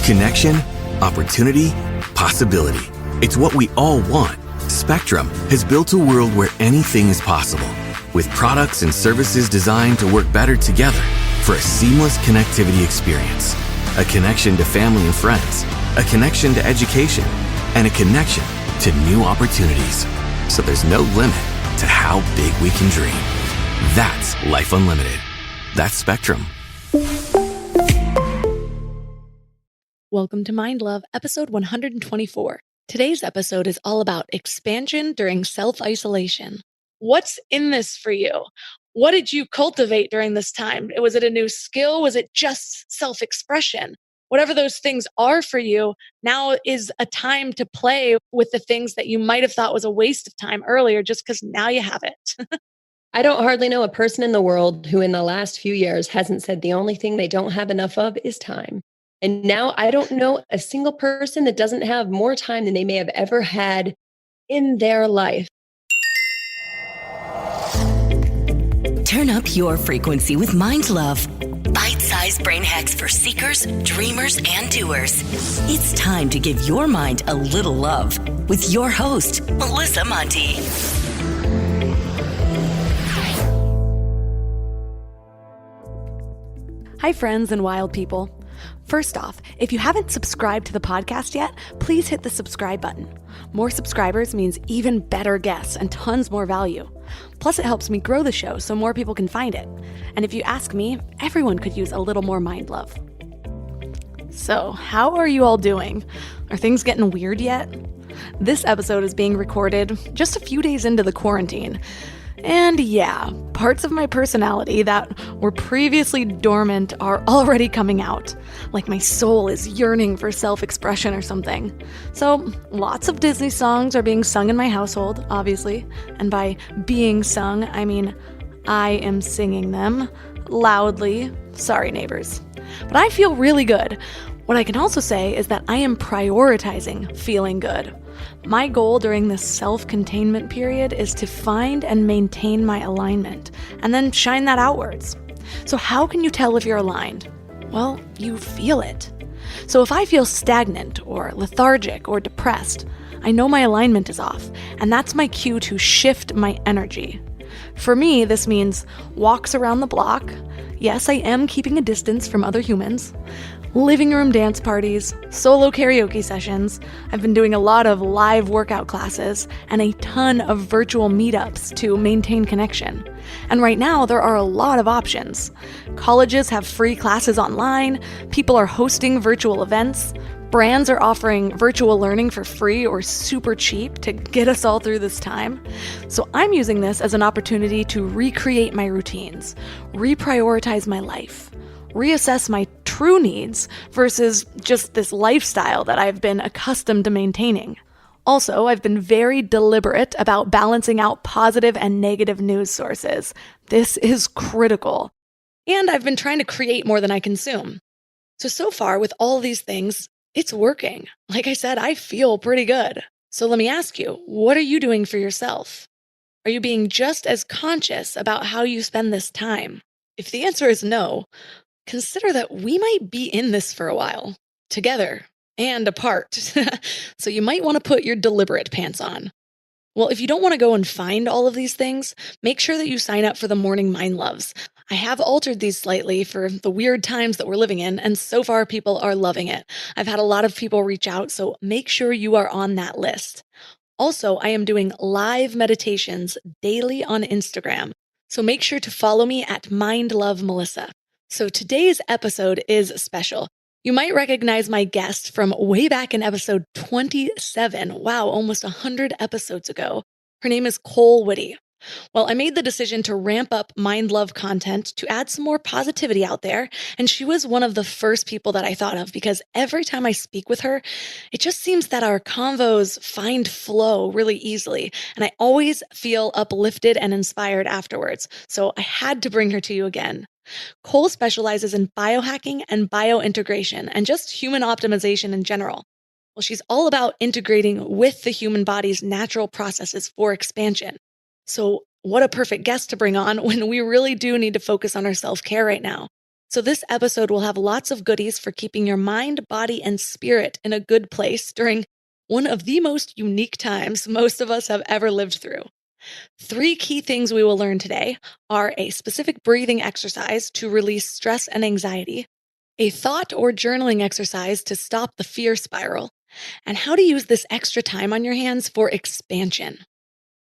Connection, opportunity, possibility. It's what we all want. Spectrum has built a world where anything is possible, with products and services designed to work better together for a seamless connectivity experience. A connection to family and friends, a connection to education, and a connection to new opportunities. So there's no limit to how big we can dream. That's Life Unlimited. That's Spectrum. Welcome to Mind Love, episode 124. Today's episode is all about expansion during self-isolation. What's in this for you? What did you cultivate during this time? Was it a new skill? Was it just self-expression? Whatever those things are for you, now is a time to play with the things that you might have thought was a waste of time earlier just because now you have it. I don't hardly know a person in the world who in the last few years hasn't said the only thing they don't have enough of is time. And now I don't know a single person that doesn't have more time than they may have ever had in their life. Turn up your frequency with Mind Love. Bite-sized brain hacks for seekers, dreamers, and doers. It's time to give your mind a little love with your host, Melissa Monti. Hi, friends and wild people. First off, if you haven't subscribed to the podcast yet, please hit the subscribe button. More subscribers means even better guests and tons more value. Plus, it helps me grow the show so more people can find it. And if you ask me, everyone could use a little more mind love. So, how are you all doing? Are things getting weird yet? This episode is being recorded just a few days into the quarantine. And yeah, parts of my personality that were previously dormant are already coming out. Like my soul is yearning for self-expression or something. So lots of Disney songs are being sung in my household, obviously. And by being sung, I mean I am singing them loudly. Sorry, neighbors. But I feel really good. What I can also say is that I am prioritizing feeling good. My goal during this self-containment period is to find and maintain my alignment, and then shine that outwards. So how can you tell if you're aligned? Well, you feel it. So if I feel stagnant or lethargic or depressed, I know my alignment is off, and that's my cue to shift my energy. For me, this means walks around the block. Yes, I am keeping a distance from other humans. Living room dance parties, solo karaoke sessions. I've been doing a lot of live workout classes and a ton of virtual meetups to maintain connection. And right now, there are a lot of options. Colleges have free classes online, people are hosting virtual events, brands are offering virtual learning for free or super cheap to get us all through this time. So I'm using this as an opportunity to recreate my routines, reprioritize my life, reassess my true needs versus just this lifestyle that I've been accustomed to maintaining. Also, I've been very deliberate about balancing out positive and negative news sources. This is critical. And I've been trying to create more than I consume. So far with all these things, it's working. Like I said, I feel pretty good. So let me ask you, what are you doing for yourself? Are you being just as conscious about how you spend this time? If the answer is no, consider that we might be in this for a while, together and apart. So you might want to put your deliberate pants on. Well, if you don't want to go and find all of these things, make sure that you sign up for the Morning Mind Loves. I have altered these slightly for the weird times that we're living in, and so far people are loving it. I've had a lot of people reach out, so make sure you are on that list. Also, I am doing live meditations daily on Instagram, so make sure to follow me at MindLoveMelissa. So today's episode is special. You might recognize my guest from way back in episode 27. Wow, almost 100 episodes ago. Her name is Kole Whitty. Well, I made the decision to ramp up Mind Love content to add some more positivity out there, and she was one of the first people that I thought of because every time I speak with her, it just seems that our convos find flow really easily, and I always feel uplifted and inspired afterwards, so I had to bring her to you again. Kole specializes in biohacking and biointegration and just human optimization in general. Well, she's all about integrating with the human body's natural processes for expansion. So what a perfect guest to bring on when we really do need to focus on our self-care right now. So, this episode will have lots of goodies for keeping your mind, body, and spirit in a good place during one of the most unique times most of us have ever lived through. 3 key things we will learn today are a specific breathing exercise to release stress and anxiety, a thought or journaling exercise to stop the fear spiral, and how to use this extra time on your hands for expansion.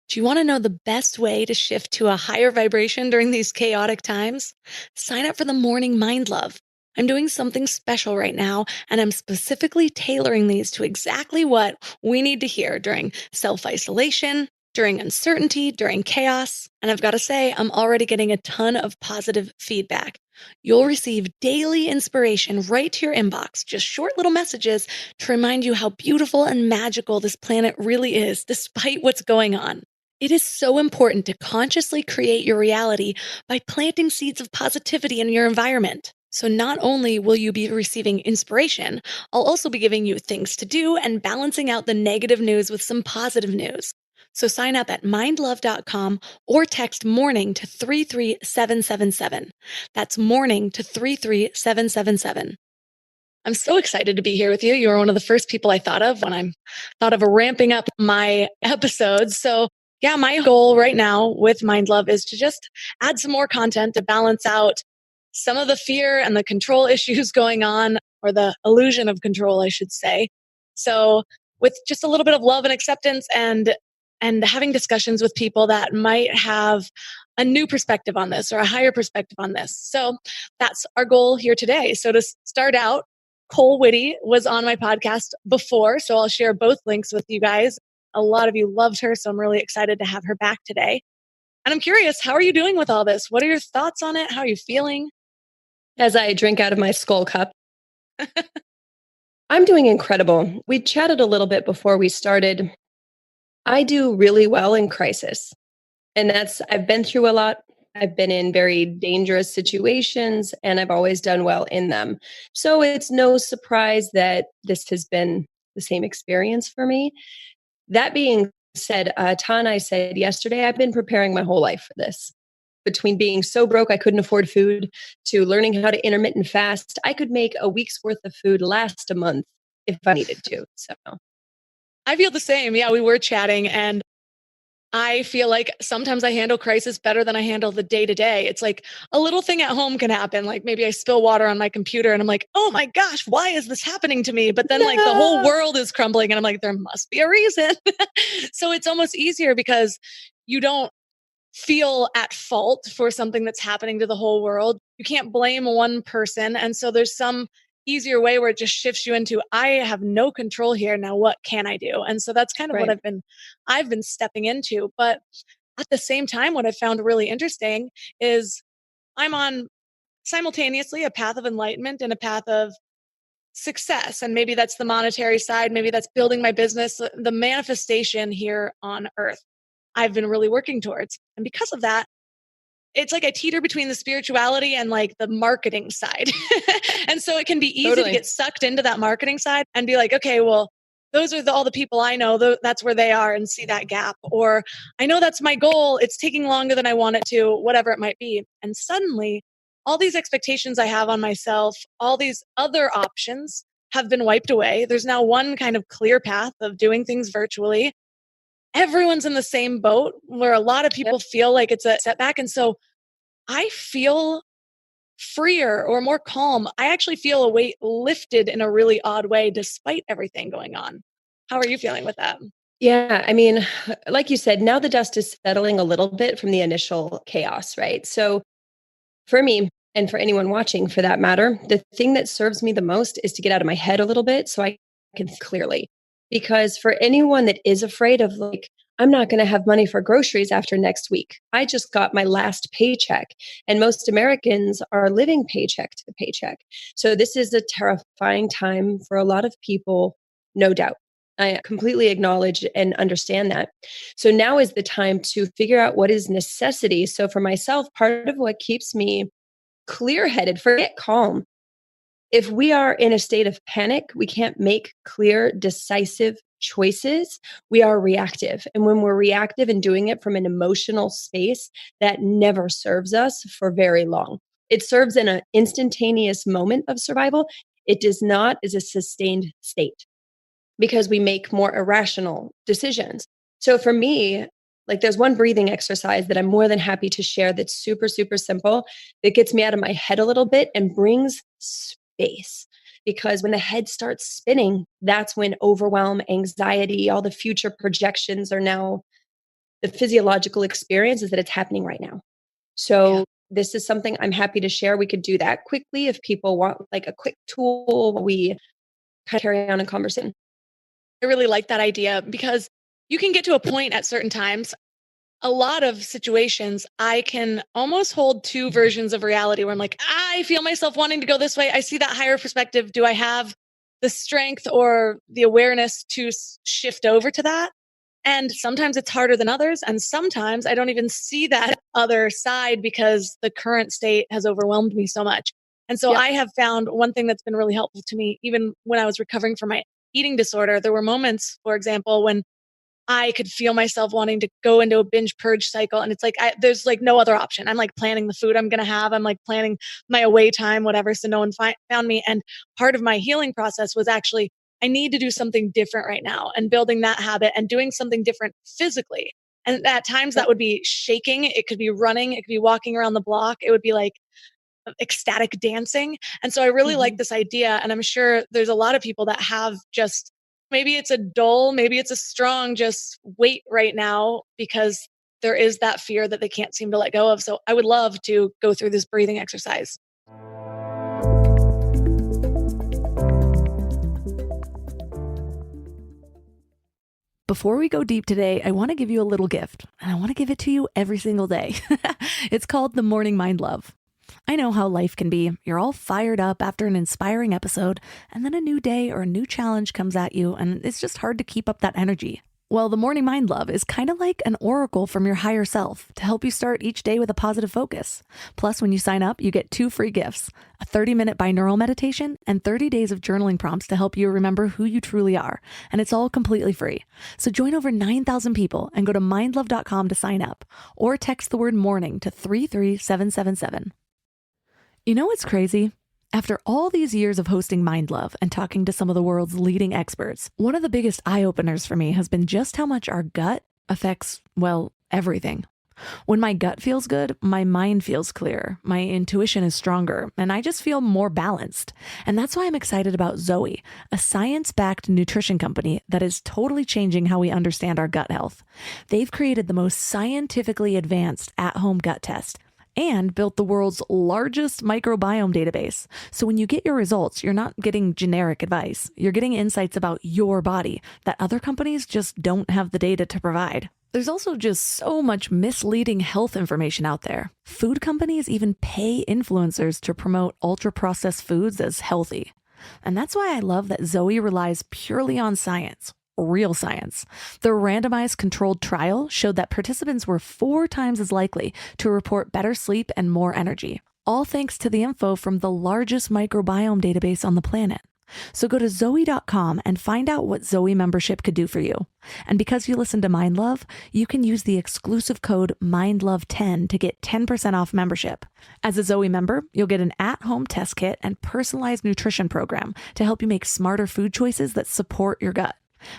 Do you want to know the best way to shift to a higher vibration during these chaotic times? Sign up for the Morning Mind Love. I'm doing something special right now, and I'm specifically tailoring these to exactly what we need to hear during self isolation, during uncertainty, during chaos. And I've got to say, I'm already getting a ton of positive feedback. You'll receive daily inspiration right to your inbox, just short little messages to remind you how beautiful and magical this planet really is, despite what's going on. It is so important to consciously create your reality by planting seeds of positivity in your environment. So not only will you be receiving inspiration, I'll also be giving you things to do and balancing out the negative news with some positive news. So sign up at mindlove.com or text morning to 33777. That's morning to 33777. I'm so excited to be here with you. You were one of the first people I thought of when I thought of ramping up my episodes. So yeah, my goal right now with Mind Love is to just add some more content to balance out some of the fear and the control issues going on, or the illusion of control, I should say. So with just a little bit of love and acceptance and having discussions with people that might have a new perspective on this or a higher perspective on this. So that's our goal here today. So to start out, Kole Whitty was on my podcast before, so I'll share both links with you guys. A lot of you loved her, so I'm really excited to have her back today. And I'm curious, how are you doing with all this? What are your thoughts on it? How are you feeling? As I drink out of my skull cup, I'm doing incredible. We chatted a little bit before we started. I do really well in crisis. And I've been through a lot. I've been in very dangerous situations and I've always done well in them. So it's no surprise that this has been the same experience for me. That being said, Ta and I said yesterday, I've been preparing my whole life for this. Between being so broke I couldn't afford food to learning how to intermittent fast, I could make a week's worth of food last a month if I needed to. So I feel the same. Yeah, we were chatting and I feel like sometimes I handle crisis better than I handle the day to day. It's like a little thing at home can happen. Like maybe I spill water on my computer and I'm like, oh my gosh, why is this happening to me? But then like the whole world is crumbling and I'm like, there must be a reason. So it's almost easier because you don't feel at fault for something that's happening to the whole world. You can't blame one person. And so there's some easier way where it just shifts you into, I have no control here. Now what can I do? And so that's kind of what right. I've been stepping into. But at the same time, what I found really interesting is I'm on simultaneously a path of enlightenment and a path of success. And maybe that's the monetary side, maybe that's building my business, the manifestation here on earth I've been really working towards. And because of that, it's like I teeter between the spirituality and like the marketing side. And so it can be easy to get sucked into that marketing side and be like, okay, well, those are all the people I know, that's where they are, and see that gap. Or I know that's my goal. It's taking longer than I want it to, whatever it might be. And suddenly all these expectations I have on myself, all these other options have been wiped away. There's now one kind of clear path of doing things virtually. Everyone's in the same boat where a lot of people feel like it's a setback. And so I feel freer or more calm. I actually feel a weight lifted in a really odd way despite everything going on. How are you feeling with that? Yeah, I mean, like you said, now the dust is settling a little bit from the initial chaos, right? So for me, and for anyone watching for that matter, the thing that serves me the most is to get out of my head a little bit so I can think clearly. Because for anyone that is afraid of like, I'm not going to have money for groceries after next week. I just got my last paycheck. And most Americans are living paycheck to paycheck. So this is a terrifying time for a lot of people, no doubt. I completely acknowledge and understand that. So now is the time to figure out what is necessity. So for myself, part of what keeps me clear headed, forget calm. If we are in a state of panic, we can't make clear, decisive choices. We are reactive. And when we're reactive and doing it from an emotional space, that never serves us for very long. It serves in an instantaneous moment of survival. It does not as a sustained state because we make more irrational decisions. So for me, like there's one breathing exercise that I'm more than happy to share that's super, super simple that gets me out of my head a little bit and brings space. Because when the head starts spinning, that's when overwhelm, anxiety, all the future projections are now the physiological experience is that it's happening right now. Yeah. So this is something I'm happy to share. We could do that quickly if people want like a quick tool while we kind of carry on a conversation. I really like that idea because you can get to a point at certain times. A lot of situations, I can almost hold two versions of reality where I'm like, I feel myself wanting to go this way. I see that higher perspective. Do I have the strength or the awareness to shift over to that? And sometimes it's harder than others. And sometimes I don't even see that other side because the current state has overwhelmed me so much. And so Yep. I have found one thing that's been really helpful to me, even when I was recovering from my eating disorder, there were moments, for example, when I could feel myself wanting to go into a binge purge cycle. And it's like, there's like no other option. I'm like planning the food I'm going to have. I'm like planning my away time, whatever. So no one found me. And part of my healing process was actually, I need to do something different right now and building that habit and doing something different physically. And at times that would be shaking. It could be running. It could be walking around the block. It would be like ecstatic dancing. And so I really like Mhm. this idea. And I'm sure there's a lot of people that have just maybe it's a dull, maybe it's a strong, just wait right now because there is that fear that they can't seem to let go of. So I would love to go through this breathing exercise. Before we go deep today, I want to give you a little gift, and I want to give it to you every single day. It's called the Morning Mind Love. I know how life can be. You're all fired up after an inspiring episode, and then a new day or a new challenge comes at you, and it's just hard to keep up that energy. Well, the Morning Mind Love is kind of like an oracle from your higher self to help you start each day with a positive focus. Plus, when you sign up, you get 2 free gifts, a 30-minute binaural meditation and 30 days of journaling prompts to help you remember who you truly are. And it's all completely free. So join over 9,000 people and go to mindlove.com to sign up or text the word morning to 33777. You know what's crazy? After all these years of hosting Mind Love and talking to some of the world's leading experts, one of the biggest eye-openers for me has been just how much our gut affects, well, everything. When my gut feels good, my mind feels clear, my intuition is stronger, and I just feel more balanced. And that's why I'm excited about Zoe, a science-backed nutrition company that is totally changing how we understand our gut health. They've created the most scientifically advanced at-home gut test and built the world's largest microbiome database. So when you get your results, you're not getting generic advice. You're getting insights about your body that other companies just don't have the data to provide. There's also just so much misleading health information out there. Food companies even pay influencers to promote ultra-processed foods as healthy. And that's why I love that Zoe relies purely on science. Real science. The randomized controlled trial showed that participants were 4 times as likely to report better sleep and more energy, all thanks to the info from the largest microbiome database on the planet. So go to Zoe.com and find out what Zoe membership could do for you. And because you listen to Mind Love, you can use the exclusive code MINDLOVE10 to get 10% off membership. As a Zoe member, you'll get an at-home test kit and personalized nutrition program to help you make smarter food choices that support your gut.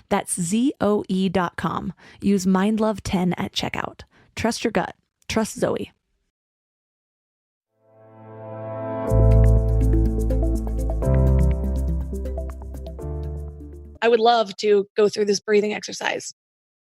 That's Zoe.com. Use MindLove10 at checkout. Trust your gut. Trust Zoe. I would love to go through this breathing exercise.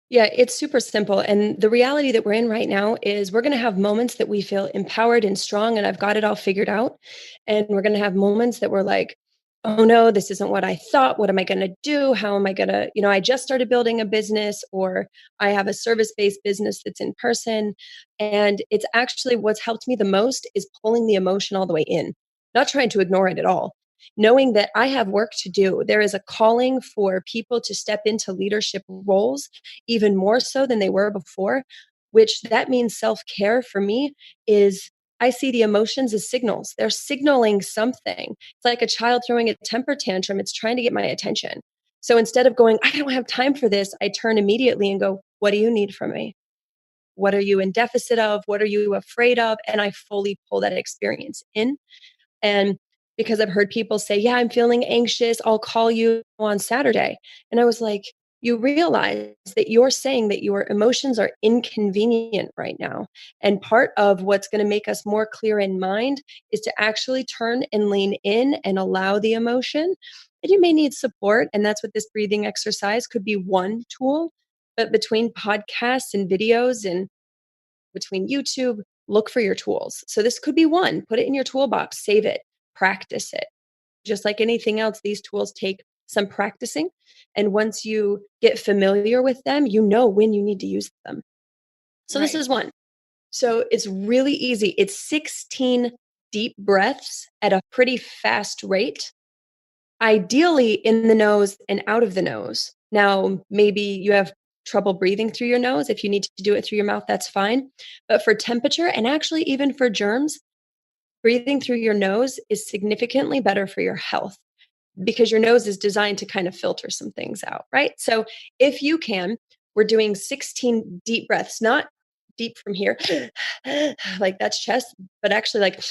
Yeah, it's super simple. And the reality that we're in right now is we're going to have moments that we feel empowered and strong, and I've got it all figured out. And we're going to have moments that we're like, oh no, this isn't what I thought. What am I going to do? How am I going to, I just started building a business, or I have a service-based business that's in person. And it's actually what's helped me the most is pulling the emotion all the way in, not trying to ignore it at all. Knowing that I have work to do. There is a calling for people to step into leadership roles even more so than they were before, which that means self-care for me is I see the emotions as signals. They're signaling something. It's like a child throwing a temper tantrum. It's trying to get my attention. So instead of going, I don't have time for this, I turn immediately and go, what do you need from me? What are you in deficit of? What are you afraid of? And I fully pull that experience in. And because I've heard people say, yeah, I'm feeling anxious, I'll call you on Saturday. And I was like, you realize that you're saying that your emotions are inconvenient right now. And part of what's going to make us more clear in mind is to actually turn and lean in and allow the emotion. And you may need support. And that's what this breathing exercise could be one tool. But between podcasts and videos and between YouTube, look for your tools. So this could be one, put it in your toolbox, save it, practice it. Just like anything else, these tools take some practicing. And once you get familiar with them, you know when you need to use them. So this is one. So it's really easy. It's 16 deep breaths at a pretty fast rate, ideally in the nose and out of the nose. Now, maybe you have trouble breathing through your nose. If you need to do it through your mouth, that's fine. But for temperature and actually even for germs, breathing through your nose is significantly better for your health because your nose is designed to kind of filter some things out, right? So if you can, we're doing 16 deep breaths, not deep from here, like that's chest, but actually like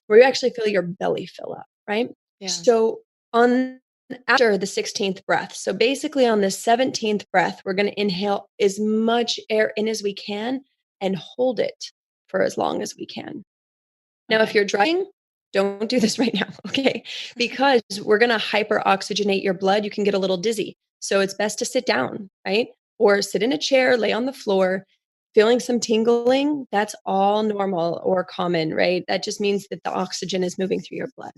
where you actually feel your belly fill up, right? Yeah. So on after the 16th breath, so basically on the 17th breath, we're going to inhale as much air in as we can and hold it for as long as we can. Now, if you're driving, don't do this right now, okay? Because we're going to hyperoxygenate your blood. You can get a little dizzy. So it's best to sit down, right? Or sit in a chair, lay on the floor, feeling some tingling. That's all normal or common, right? That just means that the oxygen is moving through your blood.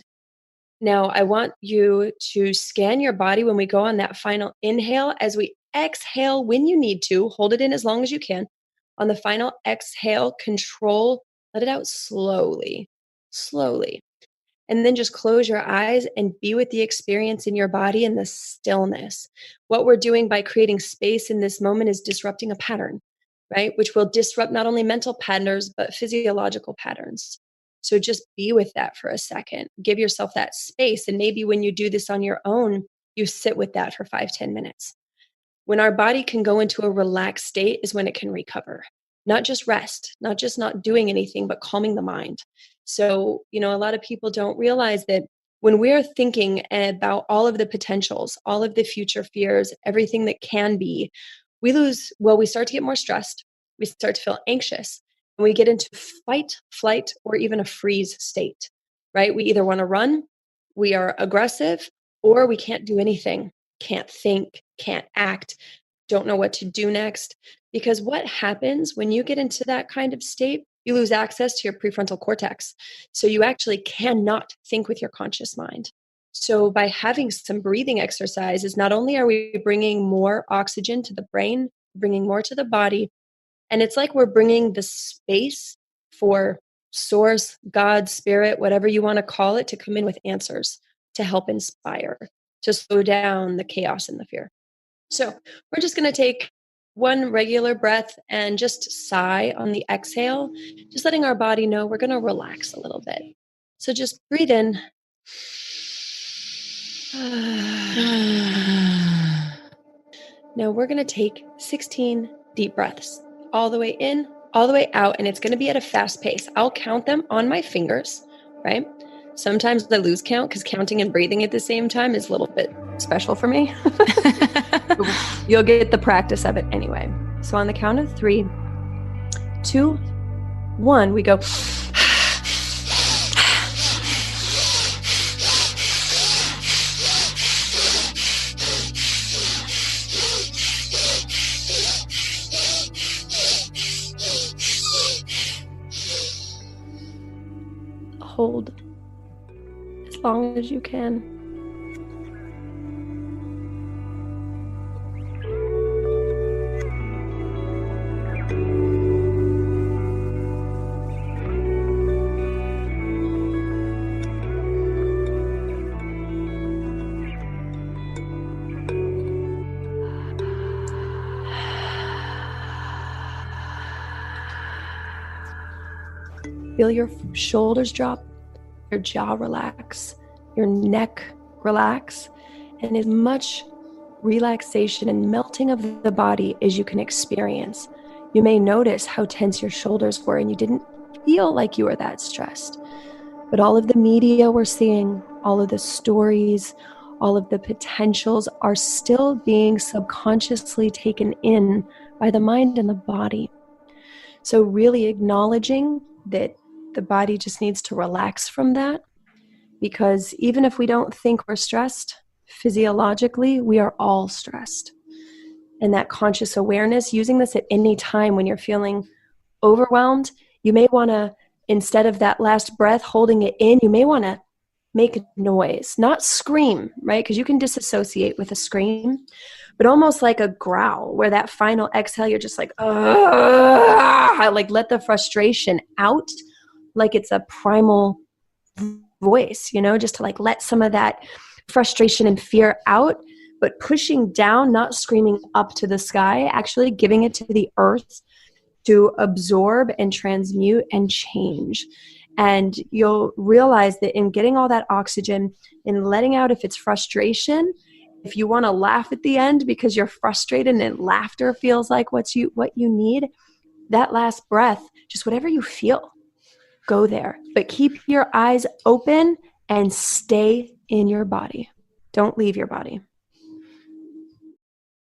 Now, I want you to scan your body when we go on that final inhale. As we exhale, when you need to, hold it in as long as you can. On the final exhale, control, let it out slowly, slowly. And then just close your eyes and be with the experience in your body and the stillness. What we're doing by creating space in this moment is disrupting a pattern, right? Which will disrupt not only mental patterns, but physiological patterns. So just be with that for a second. Give yourself that space. And maybe when you do this on your own, you sit with that for 5-10 minutes. When our body can go into a relaxed state is when it can recover. Not just rest, not just not doing anything, but calming the mind. So, a lot of people don't realize that when we're thinking about all of the potentials, all of the future fears, everything that can be, we start to get more stressed. We start to feel anxious and we get into fight, flight, or even a freeze state, right? We either want to run, we are aggressive, or we can't do anything, can't think, can't act, don't know what to do next. Because what happens when you get into that kind of state, you lose access to your prefrontal cortex. So you actually cannot think with your conscious mind. So by having some breathing exercises, not only are we bringing more oxygen to the brain, bringing more to the body, and it's like we're bringing the space for source, God, spirit, whatever you want to call it, to come in with answers, to help inspire, to slow down the chaos and the fear. So we're just going to take one regular breath and just sigh on the exhale, just letting our body know we're going to relax a little bit. So just breathe in. Now we're going to take 16 deep breaths, all the way in, all the way out, and it's going to be at a fast pace. I'll count them on my fingers, right? Sometimes I lose count because counting and breathing at the same time is a little bit special for me. You'll get the practice of it anyway. So on the count of 3, 2, 1, we go. Hold as long as you can. Feel your shoulders drop, your jaw relax, your neck relax, and as much relaxation and melting of the body as you can experience. You may notice how tense your shoulders were and you didn't feel like you were that stressed. But all of the media we're seeing, all of the stories, all of the potentials are still being subconsciously taken in by the mind and the body. So really acknowledging that the body just needs to relax from that, because even if we don't think we're stressed, physiologically, we are all stressed. And that conscious awareness, using this at any time when you're feeling overwhelmed, you may want to, instead of that last breath, holding it in, you may want to make a noise, not scream, right? Because you can disassociate with a scream, but almost like a growl, where that final exhale, you're just like, like let the frustration out, like it's a primal voice, just to like let some of that frustration and fear out, but pushing down, not screaming up to the sky, actually giving it to the earth to absorb and transmute and change. And you'll realize that in getting all that oxygen and letting out, if it's frustration, if you want to laugh at the end because you're frustrated and laughter feels like what you need, that last breath, just whatever you feel, go there. But keep your eyes open and stay in your body. Don't leave your body.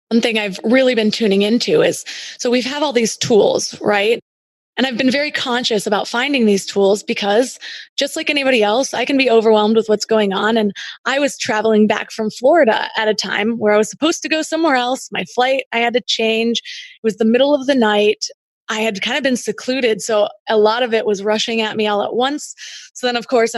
One thing I've really been tuning into is, so we have all these tools, right? And I've been very conscious about finding these tools because just like anybody else, I can be overwhelmed with what's going on. And I was traveling back from Florida at a time where I was supposed to go somewhere else. My flight, I had to change. It was the middle of the night. I had kind of been secluded. So a lot of it was rushing at me all at once. So then of course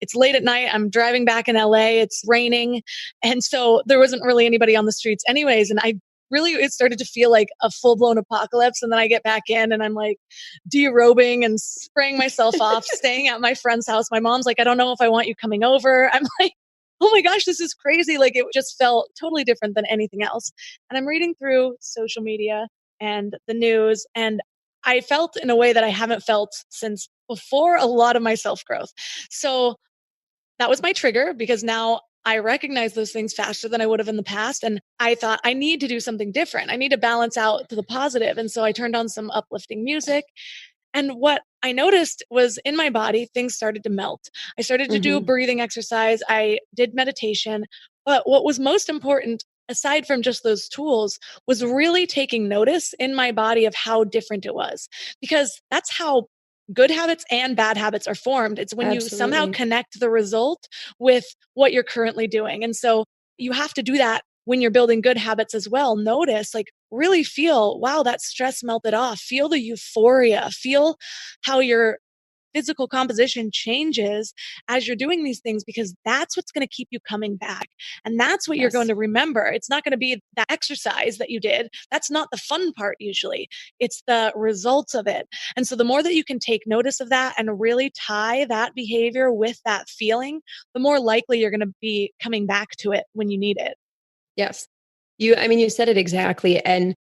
it's late at night. I'm driving back in LA. It's raining. And so there wasn't really anybody on the streets anyways. And it started to feel like a full-blown apocalypse. And then I get back in and I'm like derobing and spraying myself off, staying at my friend's house. My mom's like, I don't know if I want you coming over. I'm like, oh my gosh, this is crazy. Like it just felt totally different than anything else. And I'm reading through social media and the news, and I felt in a way that I haven't felt since before a lot of my self-growth. So that was my trigger, because now I recognize those things faster than I would have in the past. And I thought I need to do something different. I need to balance out to the positive. And so I turned on some uplifting music. And what I noticed was in my body, things started to melt. I started to do a breathing exercise. I did meditation. But what was most important, aside from just those tools, was really taking notice in my body of how different it was. Because that's how good habits and bad habits are formed. It's when you somehow connect the result with what you're currently doing. And so you have to do that when you're building good habits as well. Notice, like really feel, wow, that stress melted off. Feel the euphoria. Feel how your physical composition changes as you're doing these things, because that's what's going to keep you coming back. And that's what you're going to remember. It's not going to be that exercise that you did. That's not the fun part usually. It's the results of it. And so the more that you can take notice of that and really tie that behavior with that feeling, the more likely you're going to be coming back to it when you need it. Yes. You said it exactly. And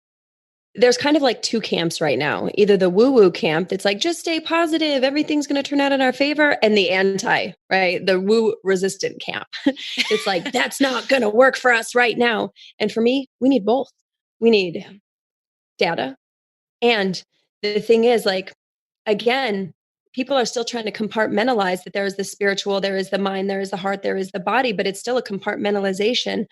there's kind of like two camps right now. Either the woo-woo camp that's like, just stay positive, everything's going to turn out in our favor, and the anti, right? The woo resistant camp. It's like, that's not going to work for us right now. And for me, we need both. We need data. And the thing is, like, again, people are still trying to compartmentalize that there is the spiritual, there is the mind, there is the heart, there is the body, but it's still a compartmentalization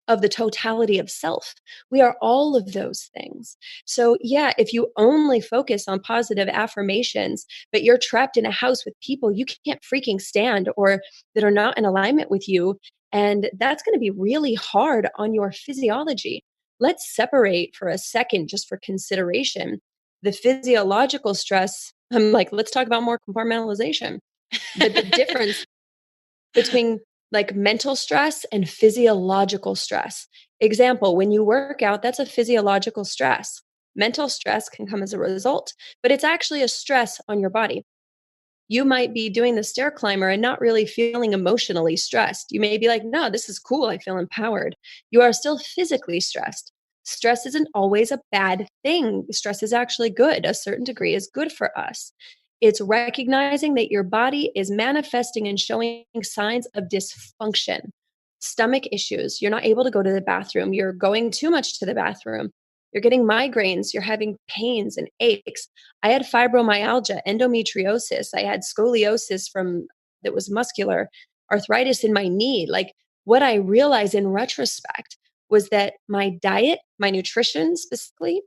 of the totality of self. We are all of those things. So yeah, if you only focus on positive affirmations, but you're trapped in a house with people you can't freaking stand or that are not in alignment with you, and that's going to be really hard on your physiology. Let's separate for a second, just for consideration, the physiological stress. I'm like, let's talk about more compartmentalization. But the difference between like mental stress and physiological stress. Example, when you work out, that's a physiological stress. Mental stress can come as a result, but it's actually a stress on your body. You might be doing the stair climber and not really feeling emotionally stressed. You may be like, no, this is cool. I feel empowered. You are still physically stressed. Stress isn't always a bad thing. Stress is actually good. A certain degree is good for us. It's recognizing that your body is manifesting and showing signs of dysfunction. Stomach issues. You're not able to go to the bathroom. You're going too much to the bathroom. you're getting migraines, you're having pains and aches. I had fibromyalgia, endometriosis. I had scoliosis that was muscular, arthritis in my knee. Like, what I realized in retrospect was that my diet, my nutrition specifically,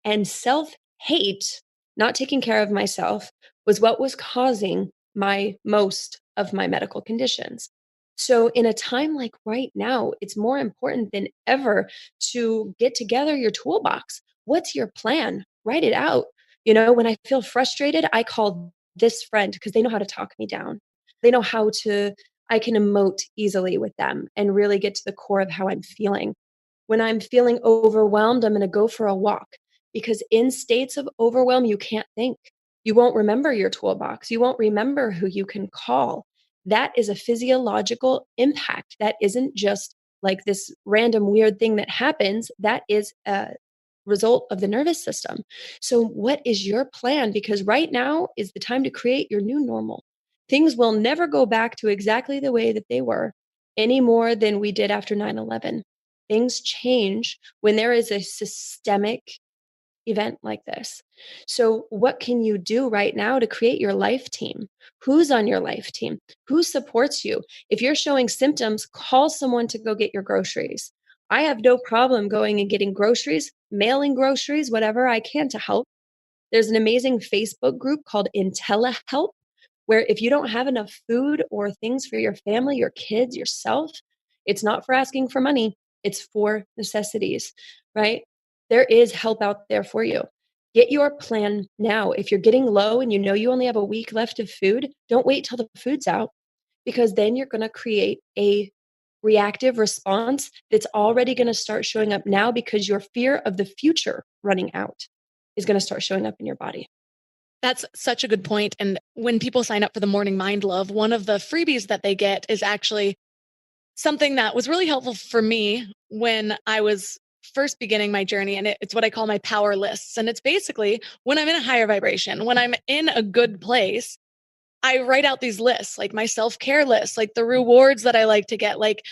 and self-hate, not taking care of myself, was what was causing most of my medical conditions. So in a time like right now, it's more important than ever to get together your toolbox. What's your plan? Write it out. When I feel frustrated, I call this friend because they know how to talk me down. They know I can emote easily with them and really get to the core of how I'm feeling. When I'm feeling overwhelmed, I'm going to go for a walk, because in states of overwhelm, you can't think. You won't remember your toolbox. You won't remember who you can call. That is a physiological impact. That isn't just like this random weird thing that happens. That is a result of the nervous system. So, what is your plan? Because right now is the time to create your new normal. Things will never go back to exactly the way that they were any more than we did after 9/11. Things change when there is a systemic event like this. So, what can you do right now to create your life team? Who's on your life team? Who supports you? If you're showing symptoms, call someone to go get your groceries. I have no problem going and getting groceries, mailing groceries, whatever I can to help. There's an amazing Facebook group called IntelliHelp, where if you don't have enough food or things for your family, your kids, yourself, it's not for asking for money, it's for necessities, right? There is help out there for you. Get your plan now. If you're getting low and you only have a week left of food, don't wait till the food's out, because then you're going to create a reactive response that's already going to start showing up now, because your fear of the future running out is going to start showing up in your body. That's such a good point. And when people sign up for the Morning Mind Love, one of the freebies that they get is actually something that was really helpful for me when I was first beginning my journey. And it's what I call my power lists. And it's basically when I'm in a higher vibration, when I'm in a good place, I write out these lists, like my self-care list, like the rewards that I like to get, like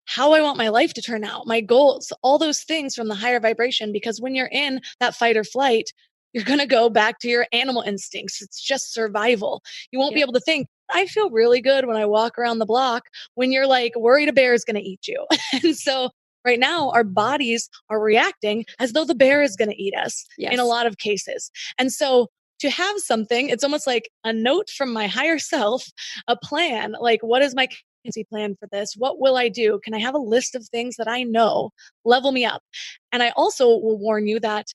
how I want my life to turn out, my goals, all those things from the higher vibration. Because when you're in that fight or flight, you're going to go back to your animal instincts. It's just survival. You won't be able to think, I feel really good when I walk around the block, when you're like worried a bear is going to eat you. And so right now our bodies are reacting as though the bear is going to eat us in a lot of cases. And so to have something, it's almost like a note from my higher self, a plan, like what is my contingency plan for this? What will I do? Can I have a list of things that I know level me up? And I also will warn you that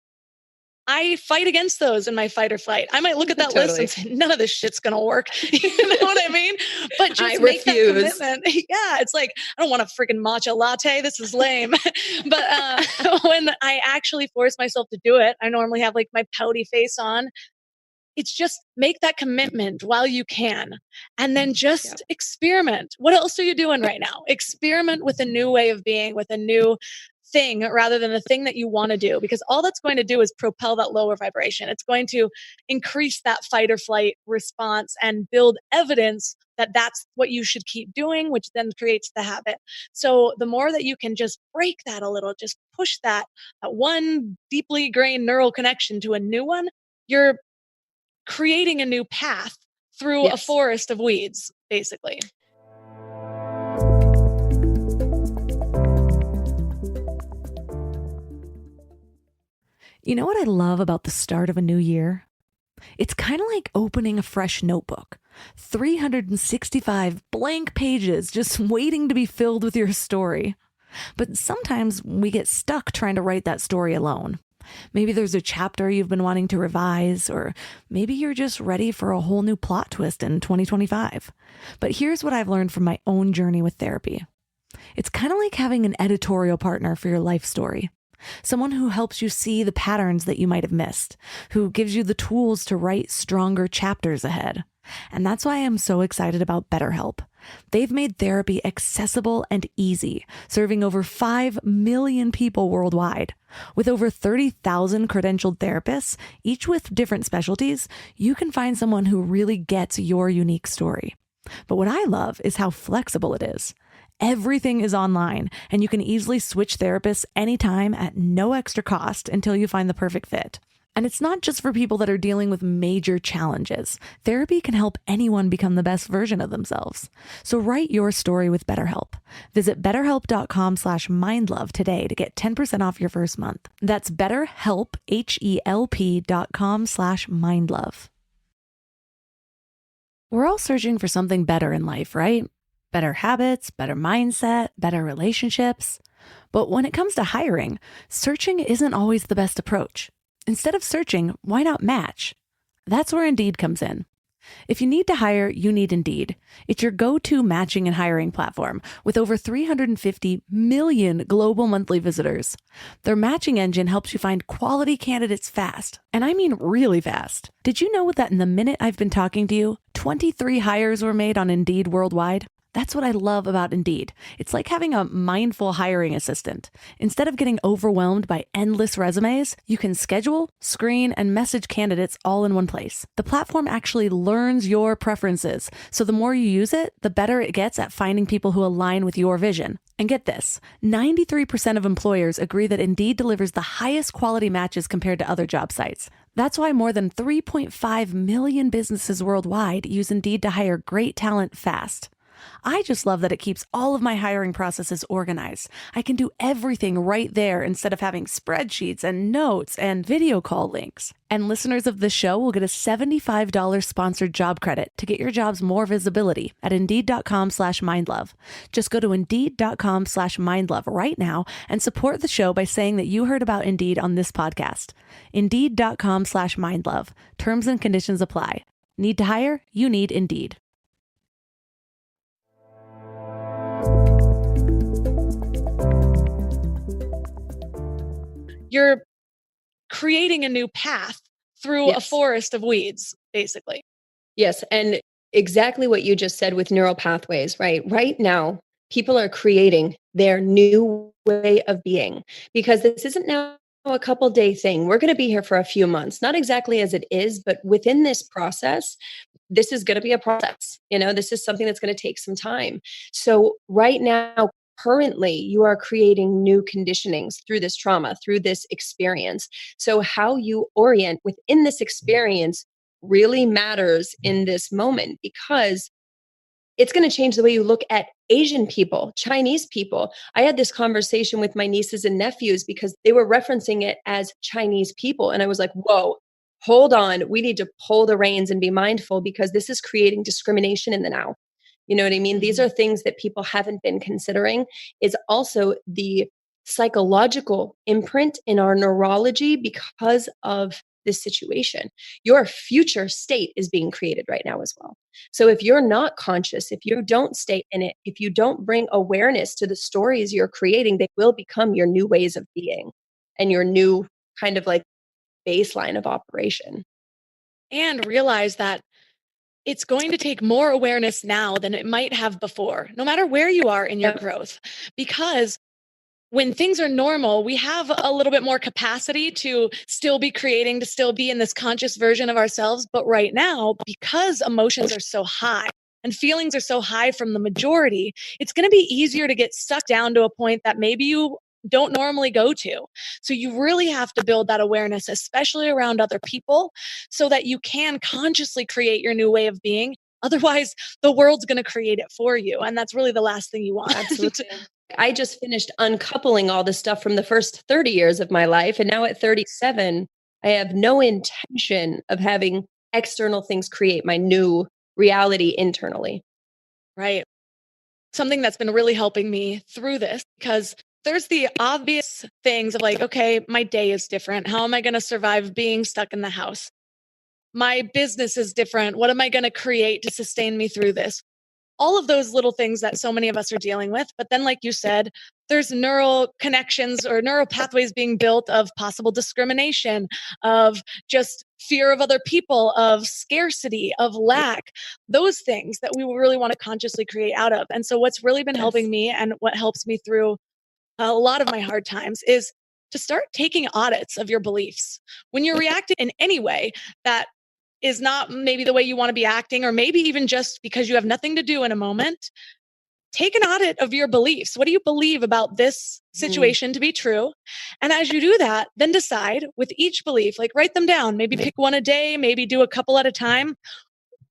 I fight against those in my fight or flight. I might look at that list and say, none of this shit's going to work. You know what I mean? But just make that commitment. Yeah. It's like, I don't want a freaking matcha latte. This is lame. But when I actually force myself to do it, I normally have like my pouty face on. It's just make that commitment while you can, and then just experiment. What else are you doing right now? Experiment with a new way of being, with a new thing rather than the thing that you want to do, because all that's going to do is propel that lower vibration. It's going to increase that fight or flight response and build evidence that that's what you should keep doing, which then creates the habit. So the more that you can just break that a little, just push that one deeply ingrained neural connection to a new one, you're creating a new path through a forest of weeds, basically. You know what I love about the start of a new year? It's kind of like opening a fresh notebook. 365 blank pages just waiting to be filled with your story. But sometimes we get stuck trying to write that story alone. Maybe there's a chapter you've been wanting to revise, or maybe you're just ready for a whole new plot twist in 2025. But here's what I've learned from my own journey with therapy. It's kind of like having an editorial partner for your life story. Someone who helps you see the patterns that you might have missed, who gives you the tools to write stronger chapters ahead. And that's why I'm so excited about BetterHelp. They've made therapy accessible and easy, serving over 5 million people worldwide. With over 30,000 credentialed therapists, each with different specialties, you can find someone who really gets your unique story. But what I love is how flexible it is. Everything is online, and you can easily switch therapists anytime at no extra cost until you find the perfect fit. And it's not just for people that are dealing with major challenges. Therapy can help anyone become the best version of themselves. So write your story with BetterHelp. Visit betterhelp.com/mindlove today to get 10% off your first month. That's BetterHelp, HELP.com/mindlove. We're all searching for something better in life, right? Better habits, better mindset, better relationships. But when it comes to hiring, searching isn't always the best approach. Instead of searching, why not match? That's where Indeed comes in. If you need to hire, you need Indeed. It's your go-to matching and hiring platform with over 350 million global monthly visitors. Their matching engine helps you find quality candidates fast. And I mean really fast. Did you know that in the minute I've been talking to you, 23 hires were made on Indeed worldwide? That's what I love about Indeed. It's like having a mindful hiring assistant. Instead of getting overwhelmed by endless resumes, you can schedule, screen, and message candidates all in one place. The platform actually learns your preferences, so the more you use it, the better it gets at finding people who align with your vision. And get this, 93% of employers agree that Indeed delivers the highest quality matches compared to other job sites. That's why more than 3.5 million businesses worldwide use Indeed to hire great talent fast. I just love that it keeps all of my hiring processes organized. I can do everything right there instead of having spreadsheets and notes and video call links. And listeners of the show will get a $75 sponsored job credit to get your jobs more visibility at Indeed.com/mindlove. Just go to Indeed.com/mindlove right now and support the show by saying that you heard about Indeed on this podcast. Indeed.com/mindlove. Terms and conditions apply. Need to hire? You need Indeed. You're creating a new path through a forest of weeds, basically. Yes. And exactly what you just said with neural pathways, right? Right now, people are creating their new way of being because this isn't now a couple day thing. We're going to be here for a few months, not exactly as it is, but within this process, this is going to be a process. This is something that's going to take some time. So right now, currently, you are creating new conditionings through this trauma, through this experience. So how you orient within this experience really matters in this moment because it's going to change the way you look at Asian people, Chinese people. I had this conversation with my nieces and nephews because they were referencing it as Chinese people. And I was like, whoa, hold on. We need to pull the reins and be mindful because this is creating discrimination in the now. You know what I mean? These are things that people haven't been considering. Is also the psychological imprint in our neurology because of this situation. Your future state is being created right now as well. So if you're not conscious, if you don't stay in it, if you don't bring awareness to the stories you're creating, they will become your new ways of being and your new kind of like baseline of operation. And realize that it's going to take more awareness now than it might have before, no matter where you are in your growth. Because when things are normal, we have a little bit more capacity to still be creating, to still be in this conscious version of ourselves. But right now, because emotions are so high and feelings are so high from the majority, it's going to be easier to get sucked down to a point that maybe you don't normally go to. So you really have to build that awareness, especially around other people, so that you can consciously create your new way of being. Otherwise, the world's going to create it for you. And that's really the last thing you want. Absolutely. I just finished uncoupling all the stuff from the first 30 years of my life. And now at 37, I have no intention of having external things create my new reality internally. Right. Something that's been really helping me through this, because there's the obvious things of like, okay, my day is different. How am I going to survive being stuck in the house? My business is different. What am I going to create to sustain me through this? All of those little things that so many of us are dealing with. But then, like you said, there's neural connections or neural pathways being built of possible discrimination, of just fear of other people, of scarcity, of lack, those things that we really want to consciously create out of. And so what's really been helping me and what helps me through a lot of my hard times is to start taking audits of your beliefs. When you're reacting in any way that is not maybe the way you want to be acting, or maybe even just because you have nothing to do in a moment, take an audit of your beliefs. What do you believe about this situation to be true? And as you do that, then decide with each belief, like write them down, maybe pick one a day, maybe do a couple at a time.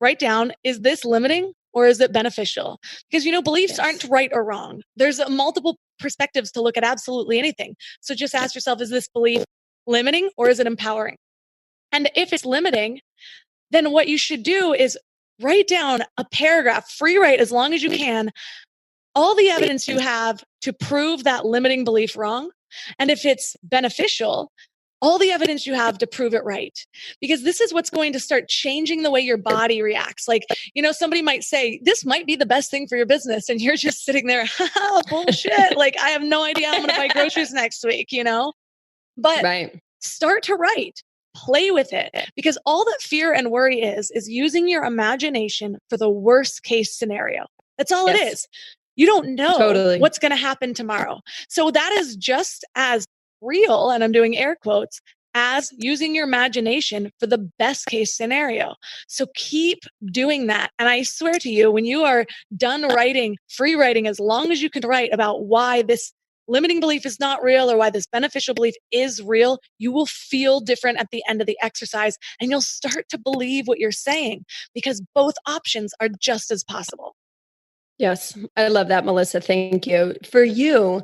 Write down, is this limiting or is it beneficial? Because, beliefs aren't right or wrong. There's multiple perspectives to look at absolutely anything. So just ask yourself, is this belief limiting or is it empowering? And if it's limiting, then what you should do is write down a paragraph, free write as long as you can, all the evidence you have to prove that limiting belief wrong. And if it's beneficial, all the evidence you have to prove it right. Because this is what's going to start changing the way your body reacts. Like, somebody might say, this might be the best thing for your business. And you're just sitting there, bullshit. Like, I have no idea I'm going to buy groceries next week, But start to write. Play with it, because all that fear and worry is using your imagination for the worst case scenario. That's all it is. You don't know what's going to happen tomorrow. So that is just as real, and I'm doing air quotes, as using your imagination for the best case scenario. So keep doing that. And I swear to you, when you are done writing, free writing, as long as you can write about why this limiting belief is not real or why this beneficial belief is real, you will feel different at the end of the exercise, and you'll start to believe what you're saying, because both options are just as possible. Yes, I love that, Melissa. Thank you. For you,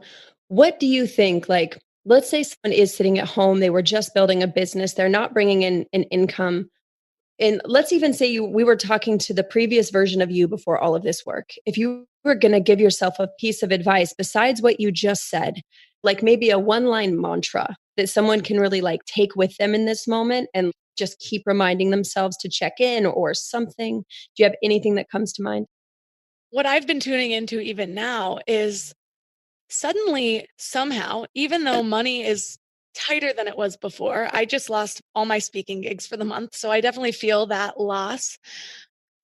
what do you think, like, let's say someone is sitting at home, they were just building a business, they're not bringing in an income. And let's even say we were talking to the previous version of you before all of this work. If you were going to give yourself a piece of advice besides what you just said, like maybe a one-line mantra that someone can really like take with them in this moment and just keep reminding themselves to check in or something, do you have anything that comes to mind? What I've been tuning into even now is suddenly, somehow, even though money is tighter than it was before, I just lost all my speaking gigs for the month. So I definitely feel that loss.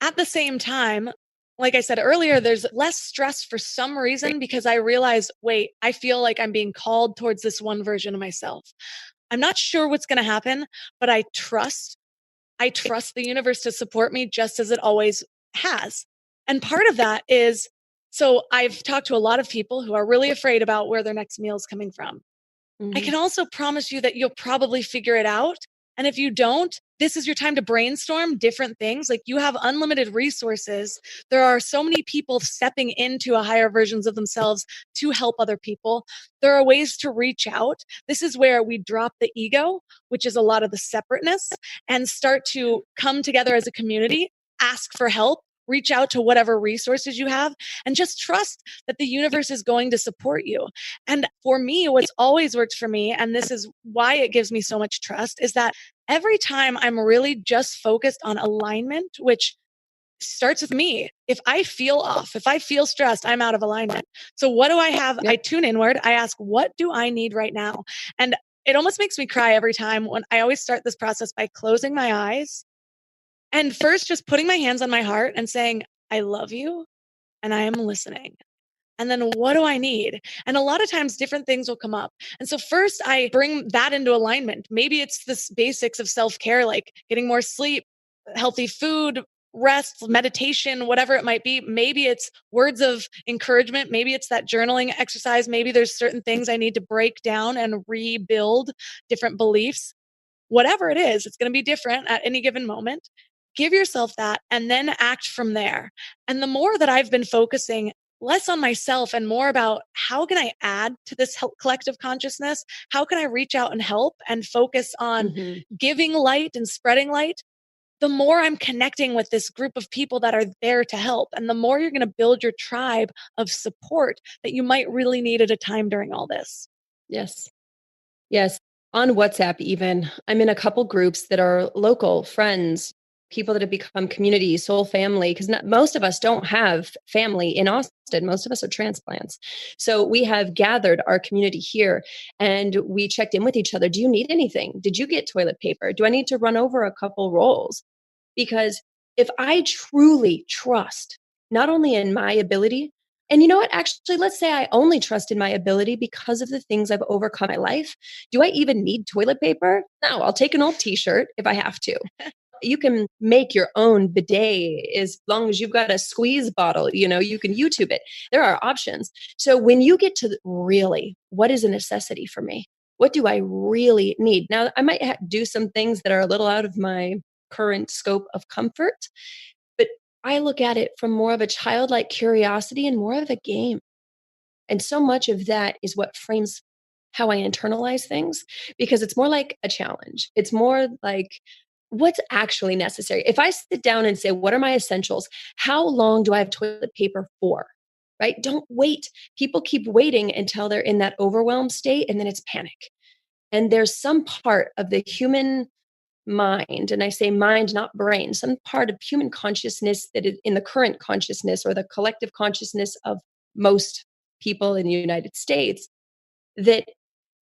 At the same time, like I said earlier, there's less stress for some reason, because I realize, wait, I feel like I'm being called towards this one version of myself. I'm not sure what's going to happen, but I trust the universe to support me just as it always has. And part of that is, so I've talked to a lot of people who are really afraid about where their next meal is coming from. I can also promise you that you'll probably figure it out. And if you don't, this is your time to brainstorm different things. Like, you have unlimited resources. There are so many people stepping into a higher versions of themselves to help other people. There are ways to reach out. This is where we drop the ego, which is a lot of the separateness, and start to come together as a community, ask for help, reach out to whatever resources you have, and just trust that the universe is going to support you. And for me, what's always worked for me, and this is why it gives me so much trust, is that every time I'm really just focused on alignment, which starts with me. If I feel off, if I feel stressed, I'm out of alignment. So what do I have? I tune inward. I ask, what do I need right now? And it almost makes me cry every time. When I always start this process by closing my eyes and first just putting my hands on my heart and saying, I love you and I am listening. And then what do I need? And a lot of times different things will come up. And so first I bring that into alignment. Maybe it's the basics of self-care, like getting more sleep, healthy food, rest, meditation, whatever it might be. Maybe it's words of encouragement. Maybe it's that journaling exercise. Maybe there's certain things I need to break down and rebuild different beliefs. Whatever it is, it's going to be different at any given moment. Give yourself that and then act from there. And the more that I've been focusing less on myself and more about how can I add to this collective consciousness? How can I reach out and help and focus on giving light and spreading light? The more I'm connecting with this group of people that are there to help, and the more you're going to build your tribe of support that you might really need at a time during all this. Yes. Yes. On WhatsApp, even, I'm in a couple groups that are local friends, people that have become community, soul family, because most of us don't have family in Austin. Most of us are transplants. So we have gathered our community here and we checked in with each other. Do you need anything? Did you get toilet paper? Do I need to run over a couple rolls? Because if I truly trust not only in my ability, and you know what, actually, let's say I only trust in my ability because of the things I've overcome in my life. Do I even need toilet paper? No, I'll take an old t-shirt if I have to. You can make your own bidet as long as you've got a squeeze bottle, you can YouTube it. There are options. So when you get to really, what is a necessity for me? What do I really need? Now, I might do some things that are a little out of my current scope of comfort, but I look at it from more of a childlike curiosity and more of a game. And so much of that is what frames how I internalize things, because it's more like a challenge. It's more like what's actually necessary. If I sit down and say, what are my essentials? How long do I have toilet paper for? Right? Don't wait. People keep waiting until they're in that overwhelmed state, and then it's panic. And there's some part of the human mind, and I say mind, not brain, some part of human consciousness that is in the current consciousness or the collective consciousness of most people in the United States, that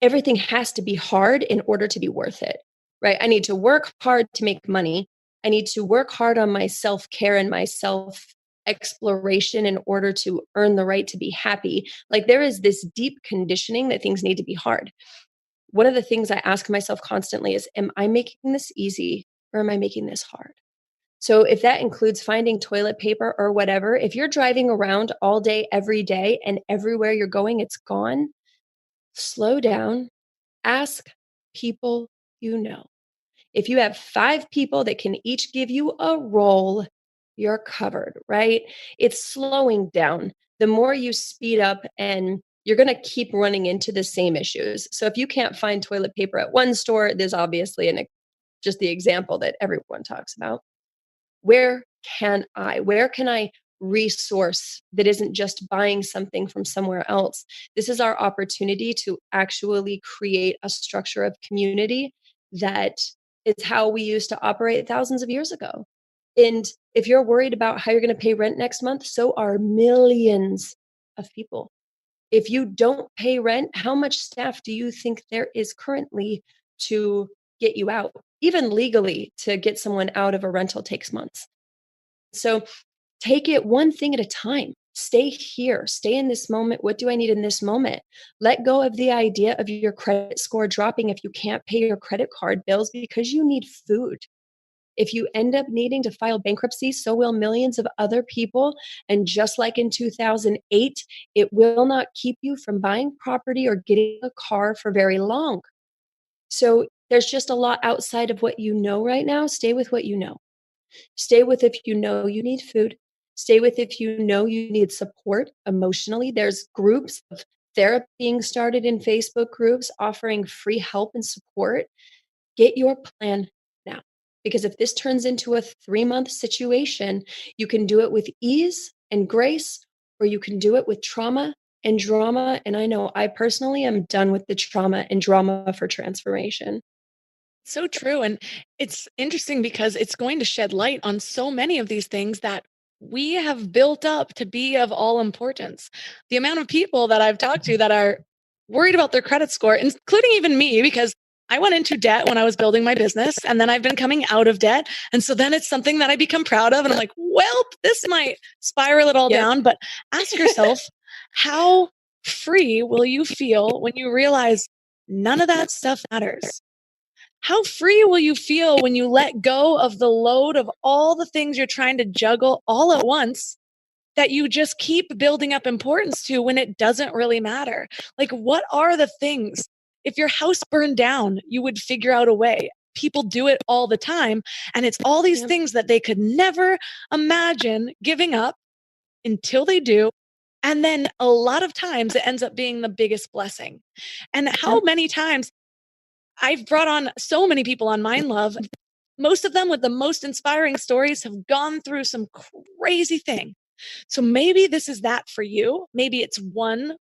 everything has to be hard in order to be worth it, right? I need to work hard to make money. I need to work hard on my self-care and my self exploration in order to earn the right to be happy. Like there is this deep conditioning that things need to be hard. One of the things I ask myself constantly is, am I making this easy or am I making this hard? So if that includes finding toilet paper or whatever, if you're driving around all day, every day, and everywhere you're going, it's gone, slow down, ask people you know. If you have 5 people that can each give you a roll, you're covered, right? It's slowing down. The more you speed up, and you're going to keep running into the same issues. So if you can't find toilet paper at one store, there's obviously just the example that everyone talks about. Where can I resource that isn't just buying something from somewhere else? This is our opportunity to actually create a structure of community that is how we used to operate thousands of years ago. And if you're worried about how you're going to pay rent next month, so are millions of people. If you don't pay rent, how much staff do you think there is currently to get you out? Even legally, to get someone out of a rental takes months. So take it one thing at a time. Stay here, stay in this moment. What do I need in this moment? Let go of the idea of your credit score dropping if you can't pay your credit card bills because you need food. If you end up needing to file bankruptcy, so will millions of other people. And just like in 2008, it will not keep you from buying property or getting a car for very long. So there's just a lot outside of what you know right now. Stay with what you know. Stay with if you know you need food. Stay with if you know you need support emotionally. There's groups of therapy being started in Facebook groups offering free help and support. Get your plan now. Because if this turns into a 3-month situation, you can do it with ease and grace, or you can do it with trauma and drama. And I know I personally am done with the trauma and drama for transformation. So true. And it's interesting because it's going to shed light on so many of these things that we have built up to be of all importance. The amount of people that I've talked to that are worried about their credit score, including even me, because I went into debt when I was building my business and then I've been coming out of debt. And so then it's something that I become proud of. And I'm like, well, this might spiral it all down. But ask yourself, how free will you feel when you realize none of that stuff matters? How free will you feel when you let go of the load of all the things you're trying to juggle all at once that you just keep building up importance to when it doesn't really matter? Like, what are the things? If your house burned down, you would figure out a way. People do it all the time. And it's all these things that they could never imagine giving up until they do. And then a lot of times it ends up being the biggest blessing. And how many times I've brought on so many people on Mind Love. Most of them with the most inspiring stories have gone through some crazy thing. So maybe this is that for you. Maybe it's one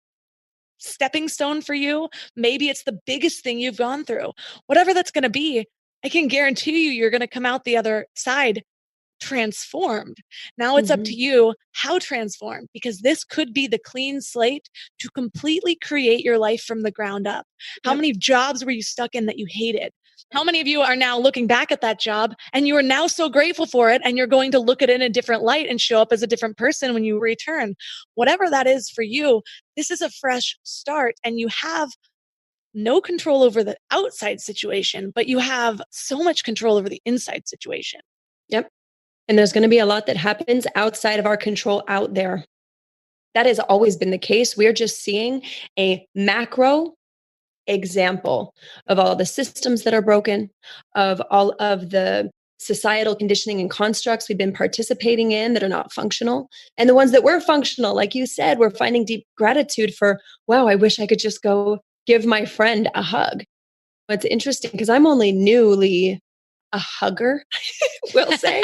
stepping stone for you. Maybe it's the biggest thing you've gone through. Whatever that's going to be, I can guarantee you're going to come out the other side transformed. Now it's up to you how transformed, because this could be the clean slate to completely create your life from the ground up. How many jobs were you stuck in that you hated? How many of you are now looking back at that job and you are now so grateful for it, and you're going to look at it in a different light and show up as a different person when you return? Whatever that is for you, this is a fresh start, and you have no control over the outside situation, but you have so much control over the inside situation. Yep. And there's going to be a lot that happens outside of our control out there. That has always been the case. We're just seeing a macro example of all the systems that are broken, of all of the societal conditioning and constructs we've been participating in that are not functional. And the ones that were functional, like you said, we're finding deep gratitude for, wow, I wish I could just go give my friend a hug. It's interesting because I'm only newly a hugger, we'll say.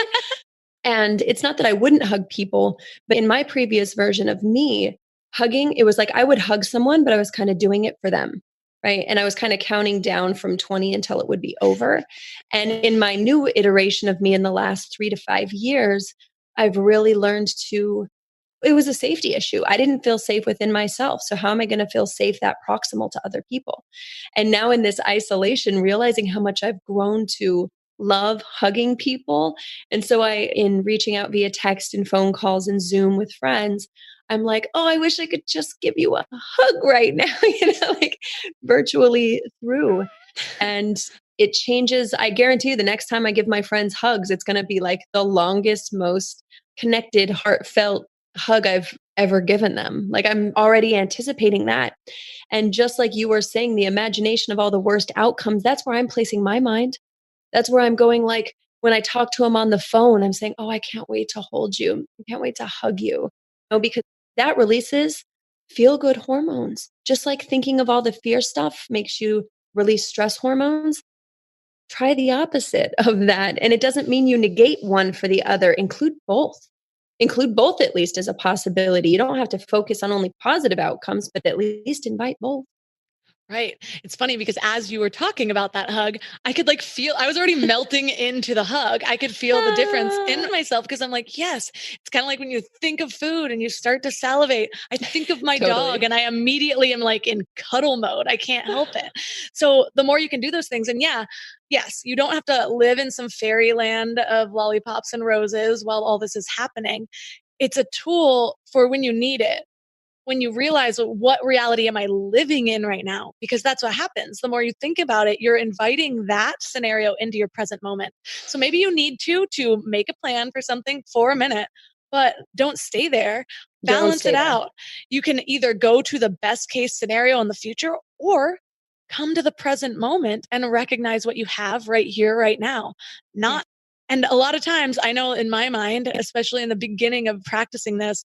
And it's not that I wouldn't hug people, but in my previous version of me, hugging, it was like I would hug someone, but I was kind of doing it for them. Right. And I was kind of counting down from 20 until it would be over. And in my new iteration of me in the last 3 to 5 years, I've really learned to, it was a safety issue. I didn't feel safe within myself. So how am I going to feel safe that proximal to other people? And now in this isolation, realizing how much I've grown to love hugging people. And so in reaching out via text and phone calls and Zoom with friends, I'm like, oh, I wish I could just give you a hug right now, like virtually through. And it changes. I guarantee you the next time I give my friends hugs, it's going to be like the longest, most connected, heartfelt hug I've ever given them. Like I'm already anticipating that. And just like you were saying, the imagination of all the worst outcomes, that's where I'm placing my mind. That's where I'm going. Like when I talk to him on the phone, I'm saying, oh, I can't wait to hold you. I can't wait to hug you. Because that releases feel good hormones. Just like thinking of all the fear stuff makes you release stress hormones. Try the opposite of that. And it doesn't mean you negate one for the other. Include both. Include both at least as a possibility. You don't have to focus on only positive outcomes, but at least invite both. Right. It's funny because as you were talking about that hug, I could like feel, I was already melting into the hug. I could feel the difference in myself because I'm like, yes, it's kind of like when you think of food and you start to salivate. I think of my dog and I immediately am like in cuddle mode. I can't help it. So the more you can do those things, and yes, you don't have to live in some fairyland of lollipops and roses while all this is happening. It's a tool for when you need it. When you realize what reality am I living in right now? Because that's what happens. The more you think about it, you're inviting that scenario into your present moment. So maybe you need to make a plan for something for a minute, but don't stay there. Balance it out. You can either go to the best case scenario in the future or come to the present moment and recognize what you have right here, right now. And a lot of times I know in my mind, especially in the beginning of practicing this,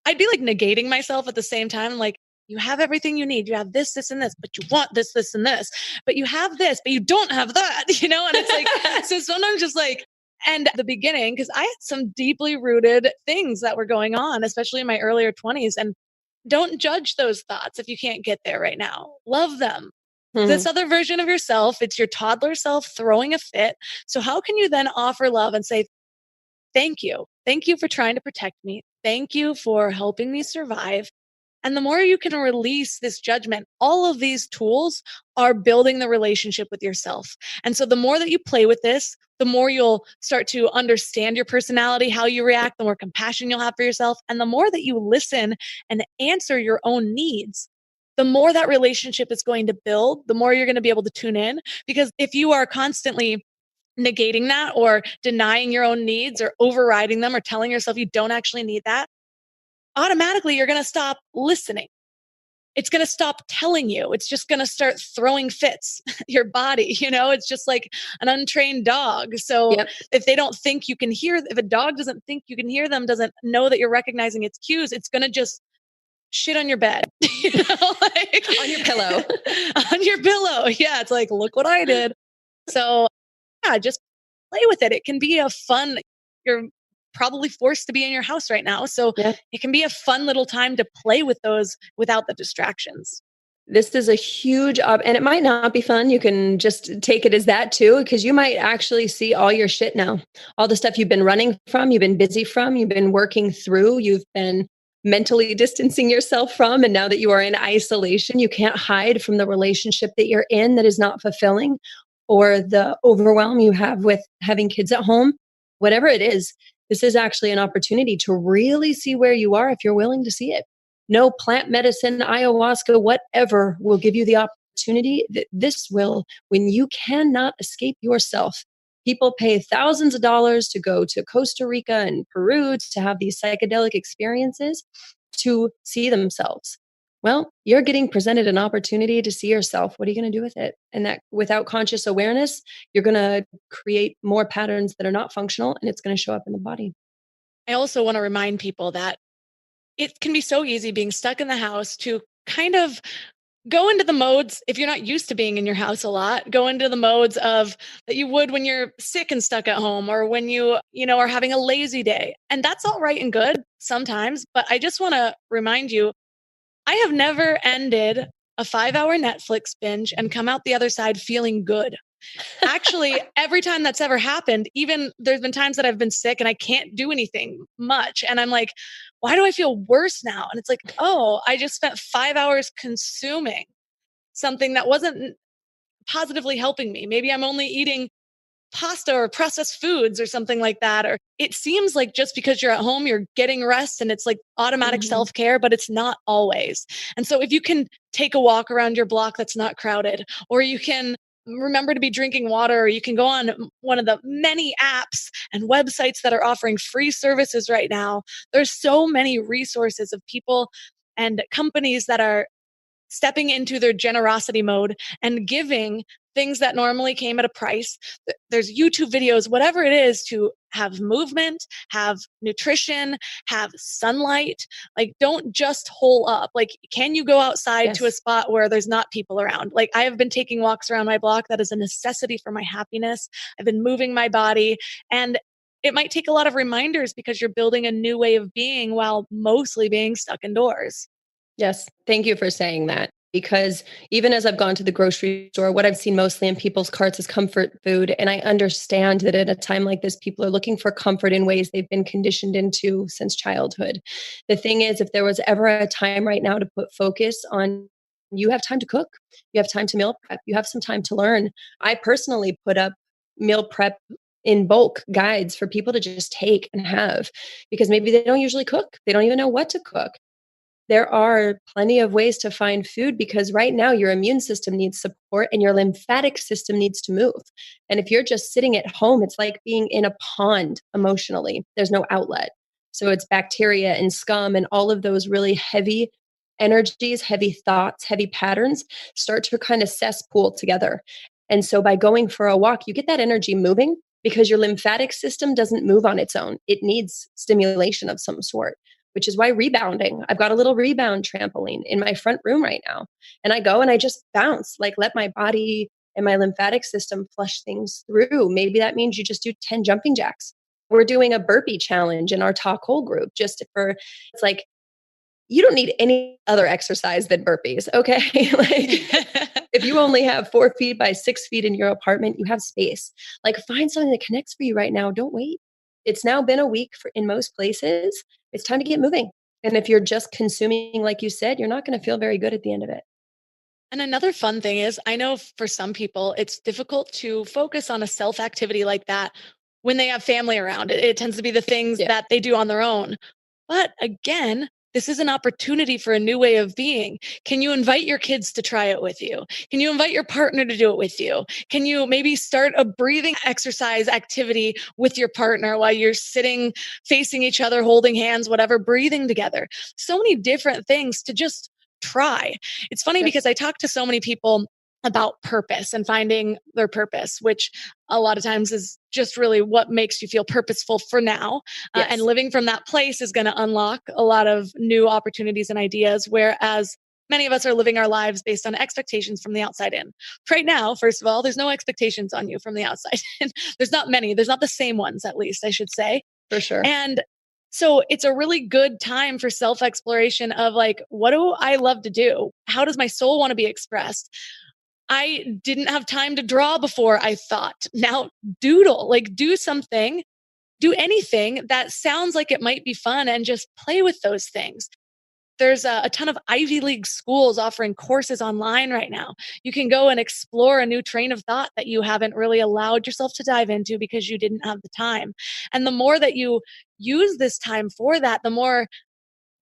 I'd be like negating myself at the same time. Like, you have everything you need. You have this, this, and this, but you want this, this, and this, but you have this, but you don't have that, And it's like, so sometimes just like, and at the beginning, because I had some deeply rooted things that were going on, especially in my earlier 20s. And don't judge those thoughts if you can't get there right now. Love them. This other version of yourself, it's your toddler self throwing a fit. So how can you then offer love and say, thank you. Thank you for trying to protect me. Thank you for helping me survive. And the more you can release this judgment, all of these tools are building the relationship with yourself. And so the more that you play with this, the more you'll start to understand your personality, how you react, the more compassion you'll have for yourself. And the more that you listen and answer your own needs, the more that relationship is going to build, the more you're going to be able to tune in. Because if you are constantly negating that or denying your own needs or overriding them or telling yourself you don't actually need that, automatically you're going to stop listening. It's going to stop telling you. It's just going to start throwing fits. Your body, it's just like an untrained dog. So if they don't think you can hear, if a dog doesn't think you can hear them, doesn't know that you're recognizing its cues, it's going to just shit on your bed, like on your pillow. On your pillow. Yeah. It's like, look what I did. So just play with it. It can be a fun, you're probably forced to be in your house right now. So it can be a fun little time to play with those without the distractions. This is a huge, and it might not be fun. You can just take it as that too, because you might actually see all your shit now. All the stuff you've been running from, you've been busy from, you've been working through, you've been mentally distancing yourself from. And now that you are in isolation, you can't hide from the relationship that you're in that is not fulfilling, or the overwhelm you have with having kids at home. Whatever it is, this is actually an opportunity to really see where you are if you're willing to see it. No plant medicine, ayahuasca, whatever will give you the opportunity that this will, when you cannot escape yourself. People pay thousands of dollars to go to Costa Rica and Peru to have these psychedelic experiences to see themselves. Well, you're getting presented an opportunity to see yourself. What are you going to do with it? And that without conscious awareness, you're going to create more patterns that are not functional, and it's going to show up in the body. I also want to remind people that it can be so easy being stuck in the house to kind of go into the modes, if you're not used to being in your house a lot, go into the modes of that you would when you're sick and stuck at home, or when you are having a lazy day. And that's all right and good sometimes. But I just want to remind you, I have never ended a 5-hour Netflix binge and come out the other side feeling good. Actually, every time that's ever happened, even there's been times that I've been sick and I can't do anything much. And I'm like, why do I feel worse now? And it's like, oh, I just spent 5 hours consuming something that wasn't positively helping me. Maybe I'm only eating pasta or processed foods or something like that. Or it seems like just because you're at home, you're getting rest and it's like automatic self-care, but it's not always. And so if you can take a walk around your block that's not crowded, or you can remember to be drinking water, or you can go on one of the many apps and websites that are offering free services right now. There's so many resources of people and companies that are stepping into their generosity mode and giving things that normally came at a price. There's YouTube videos, whatever it is, to have movement, have nutrition, have sunlight. Like, don't just hole up. Like, can you go outside to a spot where there's not people around? Like, I have been taking walks around my block. That is a necessity for my happiness. I've been moving my body, and it might take a lot of reminders because you're building a new way of being while mostly being stuck indoors. Yes. Thank you for saying that. Because even as I've gone to the grocery store, what I've seen mostly in people's carts is comfort food. And I understand that at a time like this, people are looking for comfort in ways they've been conditioned into since childhood. The thing is, if there was ever a time right now to put focus on, you have time to cook, you have time to meal prep, you have some time to learn. I personally put up meal prep in bulk guides for people to just take and have, because maybe they don't usually cook. They don't even know what to cook. There are plenty of ways to find food, because right now your immune system needs support and your lymphatic system needs to move. And if you're just sitting at home, it's like being in a pond emotionally. There's no outlet. So it's bacteria and scum and all of those really heavy energies, heavy thoughts, heavy patterns start to kind of cesspool together. And so by going for a walk, you get that energy moving, because your lymphatic system doesn't move on its own. It needs stimulation of some sort, which is why rebounding. I've got a little rebound trampoline in my front room right now. And I go and I just bounce, like let my body and my lymphatic system flush things through. Maybe that means you just do 10 jumping jacks. We're doing a burpee challenge in our Talk Whole group, just for, it's like, you don't need any other exercise than burpees. Okay. Like, if you only have 4 feet by 6 feet in your apartment, you have space. Like, find something that connects for you right now. Don't wait. It's now been a week in most places. It's time to get moving. And if you're just consuming, like you said, you're not going to feel very good at the end of it. And another fun thing is, I know for some people, it's difficult to focus on a self activity like that when they have family around. It tends to be the things that they do on their own. But again, this is an opportunity for a new way of being. Can you invite your kids to try it with you? Can you invite your partner to do it with you? Can you maybe start a breathing exercise activity with your partner while you're sitting facing each other, holding hands, whatever, breathing together? So many different things to just try. It's funny because I talk to so many people about purpose and finding their purpose, which a lot of times is just really what makes you feel purposeful for now. And living from that place is going to unlock a lot of new opportunities and ideas, whereas many of us are living our lives based on expectations from the outside in. Right now, first of all, there's no expectations on you from the outside in. There's not many. There's not the same ones, at least, I should say. For sure. And so it's a really good time for self-exploration of like, what do I love to do? How does my soul want to be expressed? I didn't have time to draw before, I thought. Now doodle, like do something, do anything that sounds like it might be fun, and just play with those things. There's a ton of Ivy League schools offering courses online right now. You can go and explore a new train of thought that you haven't really allowed yourself to dive into because you didn't have the time. And the more that you use this time for that, the more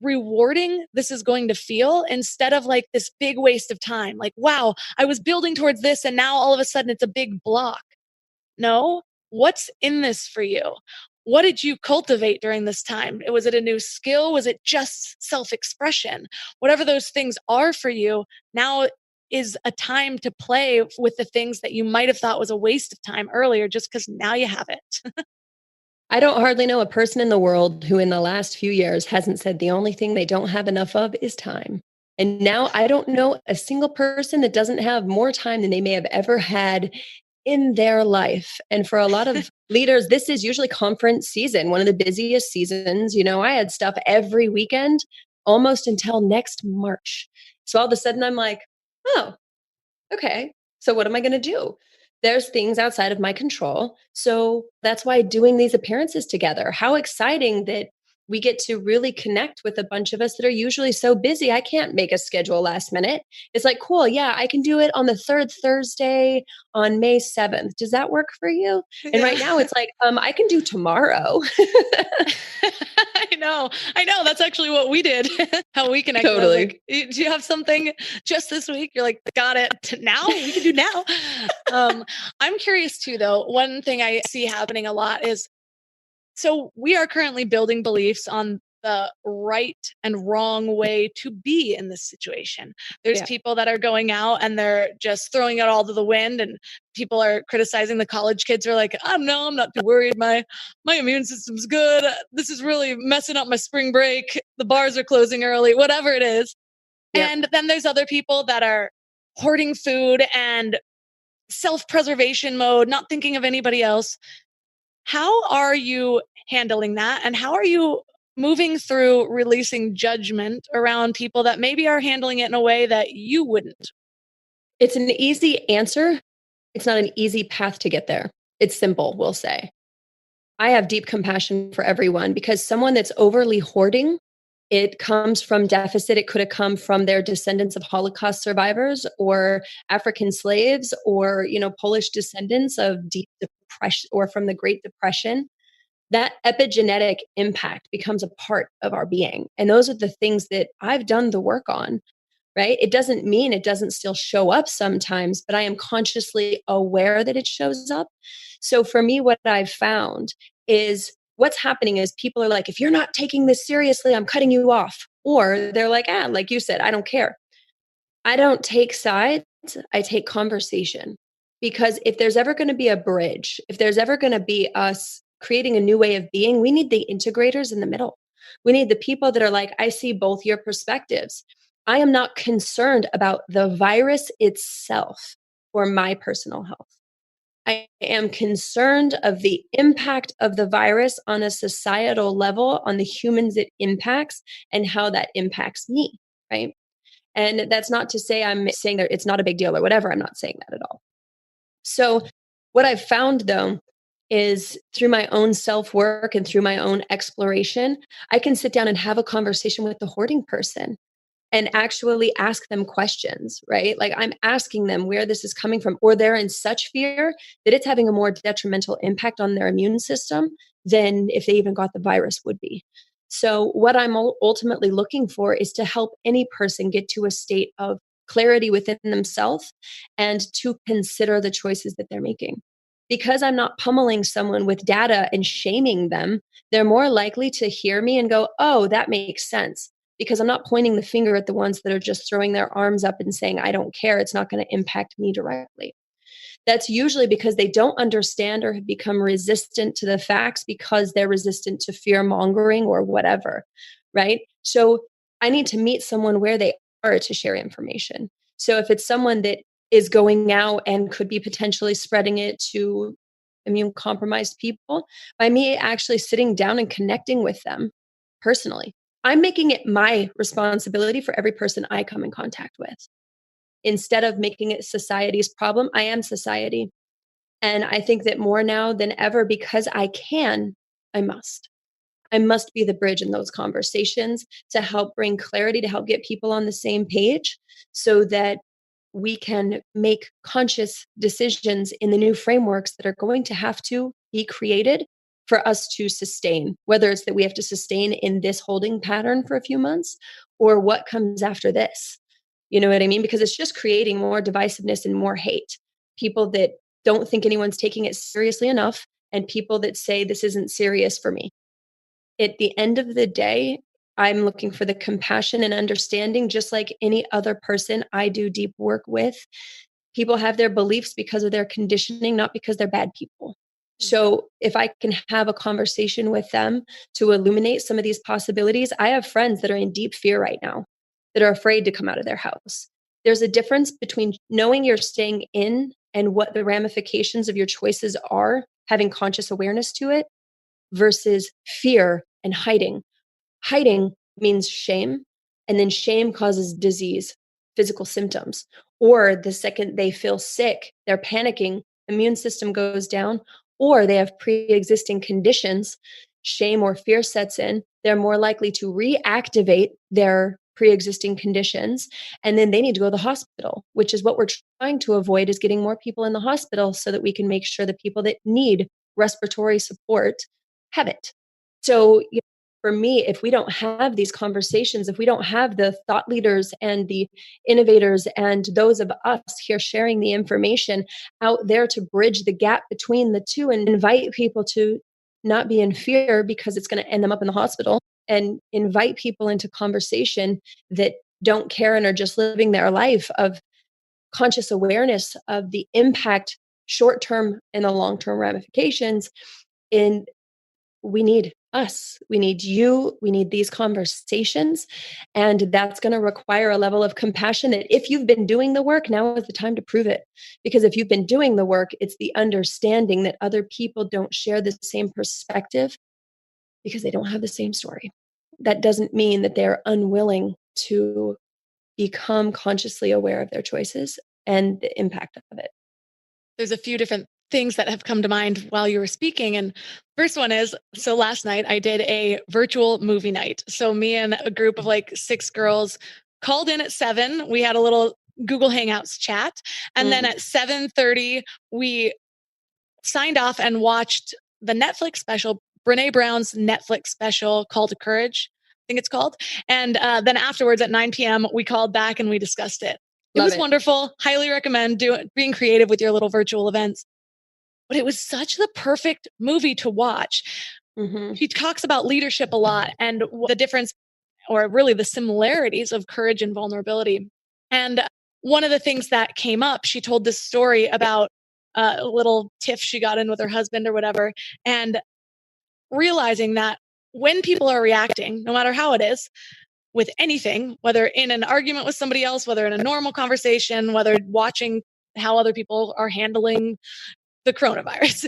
rewarding this is going to feel instead of like this big waste of time. Like, wow, I was building towards this and now all of a sudden it's a big block. No, what's in this for you? What did you cultivate during this time? Was it a new skill? Was it just self expression? Whatever those things are for you, now is a time to play with the things that you might have thought was a waste of time earlier just because now you have it. I don't hardly know a person in the world who in the last few years hasn't said the only thing they don't have enough of is time. And now I don't know a single person that doesn't have more time than they may have ever had in their life. And for a lot of leaders, this is usually conference season, one of the busiest seasons. I had stuff every weekend almost until next March. So all of a sudden I'm like, oh, okay. So what am I going to do? There's things outside of my control. So that's why doing these appearances together, how exciting that we get to really connect with a bunch of us that are usually so busy. I can't make a schedule last minute. It's like, cool. Yeah, I can do it on the third Thursday on May 7th. Does that work for you? And right now it's like, I can do tomorrow. I know. That's actually what we did. How we connected. Totally. Like, do you have something just this week? You're like, got it. Now we can do now. I'm curious too, though. One thing I see happening a lot is, so we are currently building beliefs on the right and wrong way to be in this situation. There's people that are going out and they're just throwing it all to the wind, and people are criticizing the college kids are like, I'm not too worried. My immune system's good. This is really messing up my spring break. The bars are closing early, whatever it is. Yep. And then there's other people that are hoarding food and self-preservation mode, not thinking of anybody else. How are you handling that? And how are you moving through releasing judgment around people that maybe are handling it in a way that you wouldn't? It's an easy answer. It's not an easy path to get there. It's simple, we'll say. I have deep compassion for everyone because someone that's overly hoarding, it comes from deficit. It could have come from their descendants of Holocaust survivors or African slaves or, Polish descendants of deep depression or from the Great Depression. That epigenetic impact becomes a part of our being. And those are the things that I've done the work on, right? It doesn't mean it doesn't still show up sometimes, but I am consciously aware that it shows up. So for me, what I've found is what's happening is people are like, if you're not taking this seriously, I'm cutting you off. Or they're like, like you said, I don't care. I don't take sides. I take conversation. Because if there's ever going to be a bridge, if there's ever going to be us creating a new way of being, we need the integrators in the middle. We need the people that are like, I see both your perspectives. I am not concerned about the virus itself or my personal health. I am concerned of the impact of the virus on a societal level, on the humans it impacts and how that impacts me, right? And that's not to say I'm saying that it's not a big deal or whatever. I'm not saying that at all. So what I've found though, is through my own self-work and through my own exploration, I can sit down and have a conversation with the hoarding person and actually ask them questions, right? Like I'm asking them where this is coming from, or they're in such fear that it's having a more detrimental impact on their immune system than if they even got the virus would be. So what I'm ultimately looking for is to help any person get to a state of clarity within themselves and to consider the choices that they're making. Because I'm not pummeling someone with data and shaming them, they're more likely to hear me and go, oh, that makes sense. Because I'm not pointing the finger at the ones that are just throwing their arms up and saying, I don't care. It's not going to impact me directly. That's usually because they don't understand or have become resistant to the facts because they're resistant to fear mongering or whatever, right? So I need to meet someone where they are to share information. So if it's someone that is going out and could be potentially spreading it to immune compromised people, by me actually sitting down and connecting with them personally, I'm making it my responsibility for every person I come in contact with. Instead of making it society's problem, I am society. And I think that more now than ever, because I can, I must. I must be the bridge in those conversations to help bring clarity, to help get people on the same page so that we can make conscious decisions in the new frameworks that are going to have to be created for us to sustain, whether it's that we have to sustain in this holding pattern for a few months or what comes after this. You know what I mean? Because it's just creating more divisiveness and more hate. People that don't think anyone's taking it seriously enough, and people that say this isn't serious for me. At the end of the day, I'm looking for the compassion and understanding, just like any other person I do deep work with. People have their beliefs because of their conditioning, not because they're bad people. So if I can have a conversation with them to illuminate some of these possibilities, I have friends that are in deep fear right now, that are afraid to come out of their house. There's a difference between knowing you're staying in and what the ramifications of your choices are, having conscious awareness to it, versus fear and hiding. Hiding means shame, and then shame causes disease, physical symptoms. Or the second they feel sick, they're panicking, immune system goes down, or they have pre-existing conditions, shame or fear sets in, they're more likely to reactivate their pre-existing conditions, and then they need to go to the hospital, which is what we're trying to avoid, is getting more people in the hospital so that we can make sure the people that need respiratory support have it. So, for me, if we don't have these conversations, if we don't have the thought leaders and the innovators and those of us here sharing the information out there to bridge the gap between the two and invite people to not be in fear because it's going to end them up in the hospital, and invite people into conversation that don't care and are just living their life of conscious awareness of the impact, short-term and the long-term ramifications. In We need us. We need you. We need these conversations. And that's going to require a level of compassion that if you've been doing the work, now is the time to prove it. Because if you've been doing the work, it's the understanding that other people don't share the same perspective because they don't have the same story. That doesn't mean that they're unwilling to become consciously aware of their choices and the impact of it. There's a few different things that have come to mind while you were speaking. And first one is, so last night I did a virtual movie night. So me and a group of like 6 girls called in at 7. We had a little Google Hangouts chat. And then at 7:30, we signed off and watched the Netflix special, Brene Brown's Netflix special, Call to Courage, I think it's called. And then afterwards at 9 p.m., we called back and we discussed it. It was wonderful. Highly recommend being creative with your little virtual events. But it was such the perfect movie to watch. She talks about leadership a lot and the difference, or really the similarities of courage and vulnerability. And one of the things that came up, she told this story about a little tiff she got in with her husband or whatever, and realizing that when people are reacting, no matter how it is, with anything, whether in an argument with somebody else, whether in a normal conversation, whether watching how other people are handling the coronavirus,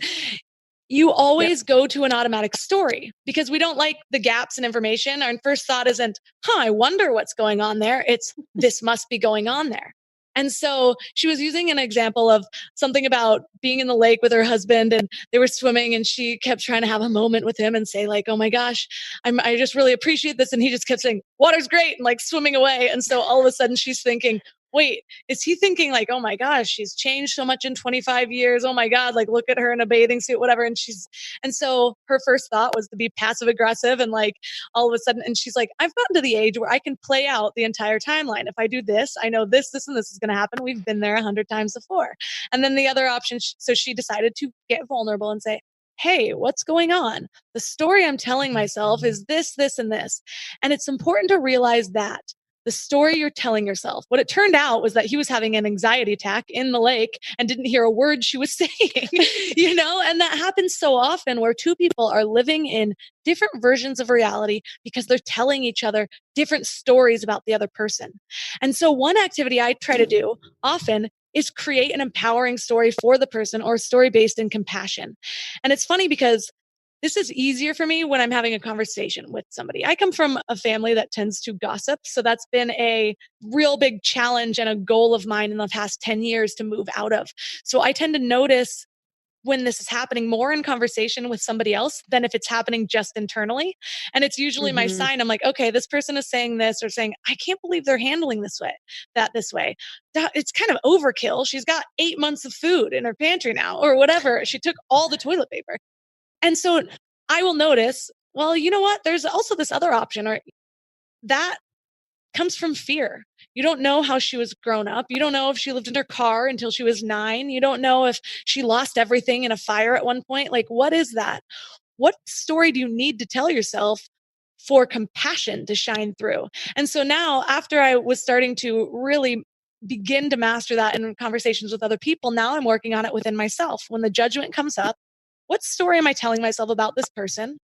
you always go to an automatic story because we don't like the gaps in information. Our first thought isn't, I wonder what's going on there. It's, this must be going on there. And so she was using an example of something about being in the lake with her husband and they were swimming and she kept trying to have a moment with him and say like, oh my gosh, I just really appreciate this. And he just kept saying, water's great, and like swimming away. And so all of a sudden she's thinking, wait, is he thinking like, oh my gosh, she's changed so much in 25 years. Oh my God, like look at her in a bathing suit, whatever. And so her first thought was to be passive aggressive and like all of a sudden, and she's like, I've gotten to the age where I can play out the entire timeline. If I do this, I know this, and this is going to happen. We've been there 100 times before. And then the other option, so she decided to get vulnerable and say, hey, what's going on? The story I'm telling myself is this, this, and this. And it's important to realize that the story you're telling yourself. What it turned out was that he was having an anxiety attack in the lake and didn't hear a word she was saying, and that happens so often where two people are living in different versions of reality because they're telling each other different stories about the other person. And so one activity I try to do often is create an empowering story for the person or a story based in compassion. And it's funny because this is easier for me when I'm having a conversation with somebody. I come from a family that tends to gossip. So that's been a real big challenge and a goal of mine in the past 10 years to move out of. So I tend to notice when this is happening more in conversation with somebody else than if it's happening just internally. And it's usually my sign. I'm like, okay, this person is saying this or saying, I can't believe they're handling this way. It's kind of overkill. She's got 8 months of food in her pantry now or whatever. She took all the toilet paper. And so I will notice, well, you know what? There's also this other option, or that comes from fear. You don't know how she was grown up. You don't know if she lived in her car until she was 9. You don't know if she lost everything in a fire at one point. Like, what is that? What story do you need to tell yourself for compassion to shine through? And so now, after I was starting to really begin to master that in conversations with other people, now I'm working on it within myself. When the judgment comes up, what story am I telling myself about this person?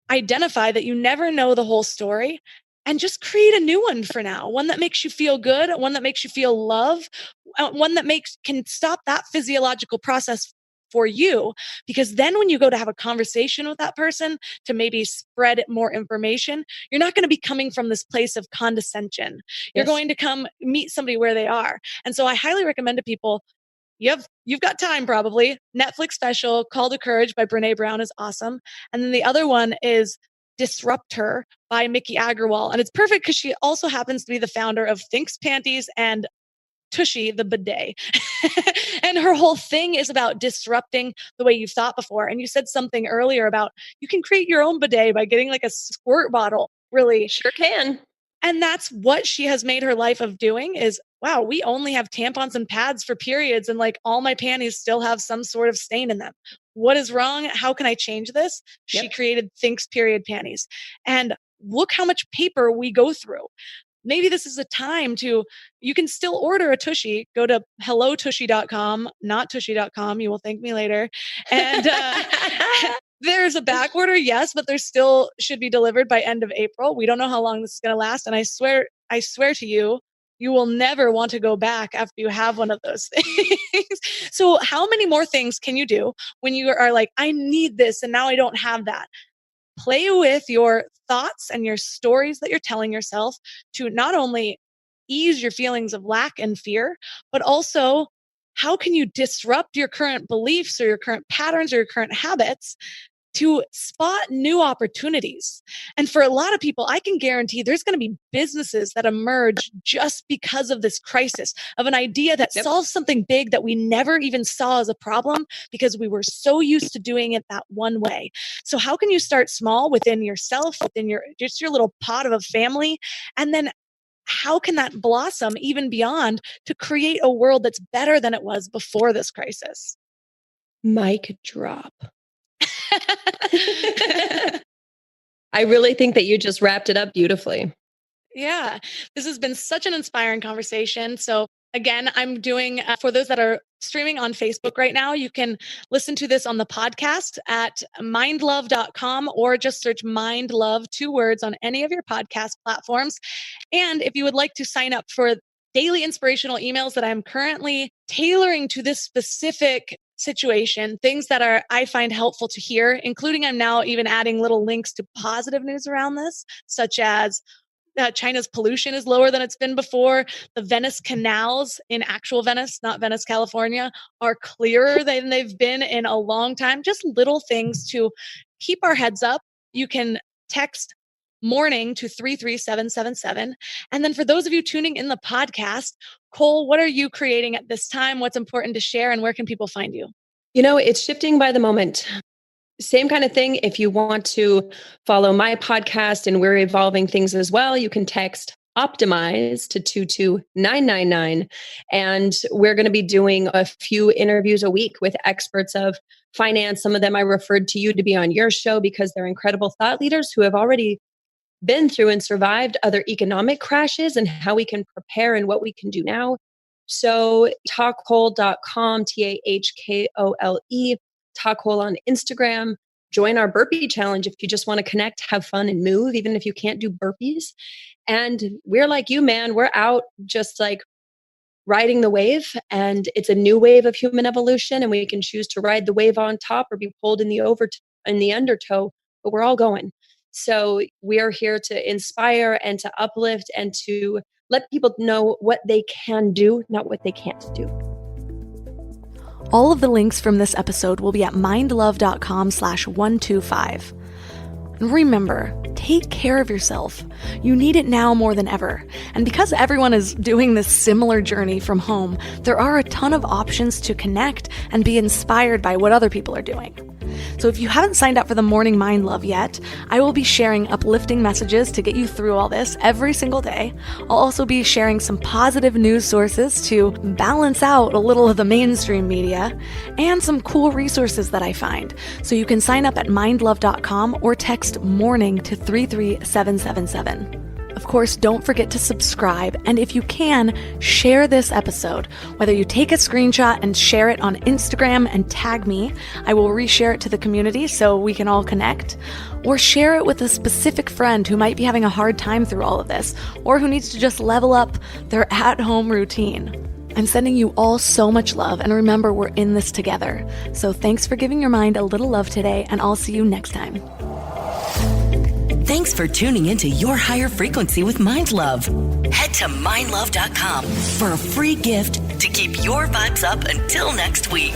Identify that you never know the whole story, and just create a new one for now. One that makes you feel good, one that makes you feel love, one that can stop that physiological process for you. Because then when you go to have a conversation with that person to maybe spread more information, you're not going to be coming from this place of condescension. You're going to come meet somebody where they are. And so I highly recommend to people, you've got time probably. Netflix special, Call to Courage by Brene Brown is awesome. And then the other one is Disrupt Her by Mickey Agarwal. And it's perfect because she also happens to be the founder of Thinks Panties and Tushy, the bidet. And her whole thing is about disrupting the way you've thought before. And you said something earlier about you can create your own bidet by getting like a squirt bottle. Really? Sure can. And that's what she has made her life of doing is, wow, we only have tampons and pads for periods, and like all my panties still have some sort of stain in them. What is wrong? How can I change this? She created Thinks Period panties. And look how much paper we go through. Maybe this is a time you can still order a tushy. Go to hellotushy.com, not tushy.com. You will thank me later. And there's a back order, yes, but there still should be delivered by end of April. We don't know how long this is going to last. And I swear to you, you will never want to go back after you have one of those things. So how many more things can you do when you are like, I need this and now I don't have that? Play with your thoughts and your stories that you're telling yourself to not only ease your feelings of lack and fear, but also how can you disrupt your current beliefs or your current patterns or your current habits to spot new opportunities. And for a lot of people, I can guarantee there's going to be businesses that emerge just because of this crisis of an idea that solves something big that we never even saw as a problem because we were so used to doing it that one way. So how can you start small within yourself, within your little pot of a family? And then how can that blossom even beyond to create a world that's better than it was before this crisis? Mic drop. I really think that you just wrapped it up beautifully. Yeah, this has been such an inspiring conversation. So again, I'm doing, for those that are streaming on Facebook right now, you can listen to this on the podcast at mindlove.com or just search Mind Love, 2 words, on any of your podcast platforms. And if you would like to sign up for daily inspirational emails that I'm currently tailoring to this specific situation, things that I find helpful to hear, including I'm now even adding little links to positive news around this, such as China's pollution is lower than it's been before. The Venice canals in actual Venice, not Venice, California, are clearer than they've been in a long time. Just little things to keep our heads up. You can text morning to 33777. And then for those of you tuning in the podcast, Kole, what are you creating at this time? What's important to share, and where can people find you? You know, it's shifting by the moment. Same kind of thing. If you want to follow my podcast and we're evolving things as well, you can text optimize to 22999. And we're going to be doing a few interviews a week with experts of finance. Some of them I referred to you to be on your show because they're incredible thought leaders who have already been through and survived other economic crashes and how we can prepare and what we can do now. So talkhole.com, TAHKOLE, Talkhole on Instagram. Join our burpee challenge if you just want to connect, have fun, and move, even if you can't do burpees. And we're like you, man. We're out just like riding the wave, and it's a new wave of human evolution, and we can choose to ride the wave on top or be pulled in the undertow, but we're all going. So we are here to inspire and to uplift and to let people know what they can do, not what they can't do. All of the links from this episode will be at mindlove.com/125. Remember, take care of yourself. You need it now more than ever. And because everyone is doing this similar journey from home, there are a ton of options to connect and be inspired by what other people are doing. So if you haven't signed up for the Morning Mind Love yet, I will be sharing uplifting messages to get you through all this every single day. I'll also be sharing some positive news sources to balance out a little of the mainstream media, and some cool resources that I find. So you can sign up at mindlove.com or text MORNING to 33777. Of course, don't forget to subscribe, and if you can, share this episode. Whether you take a screenshot and share it on Instagram and tag me, I will reshare it to the community so we can all connect, or share it with a specific friend who might be having a hard time through all of this, or who needs to just level up their at-home routine. I'm sending you all so much love, and remember, we're in this together. So thanks for giving your mind a little love today, and I'll see you next time. Thanks for tuning into Your Higher Frequency with Mind Love. Head to mindlove.com for a free gift to keep your vibes up until next week.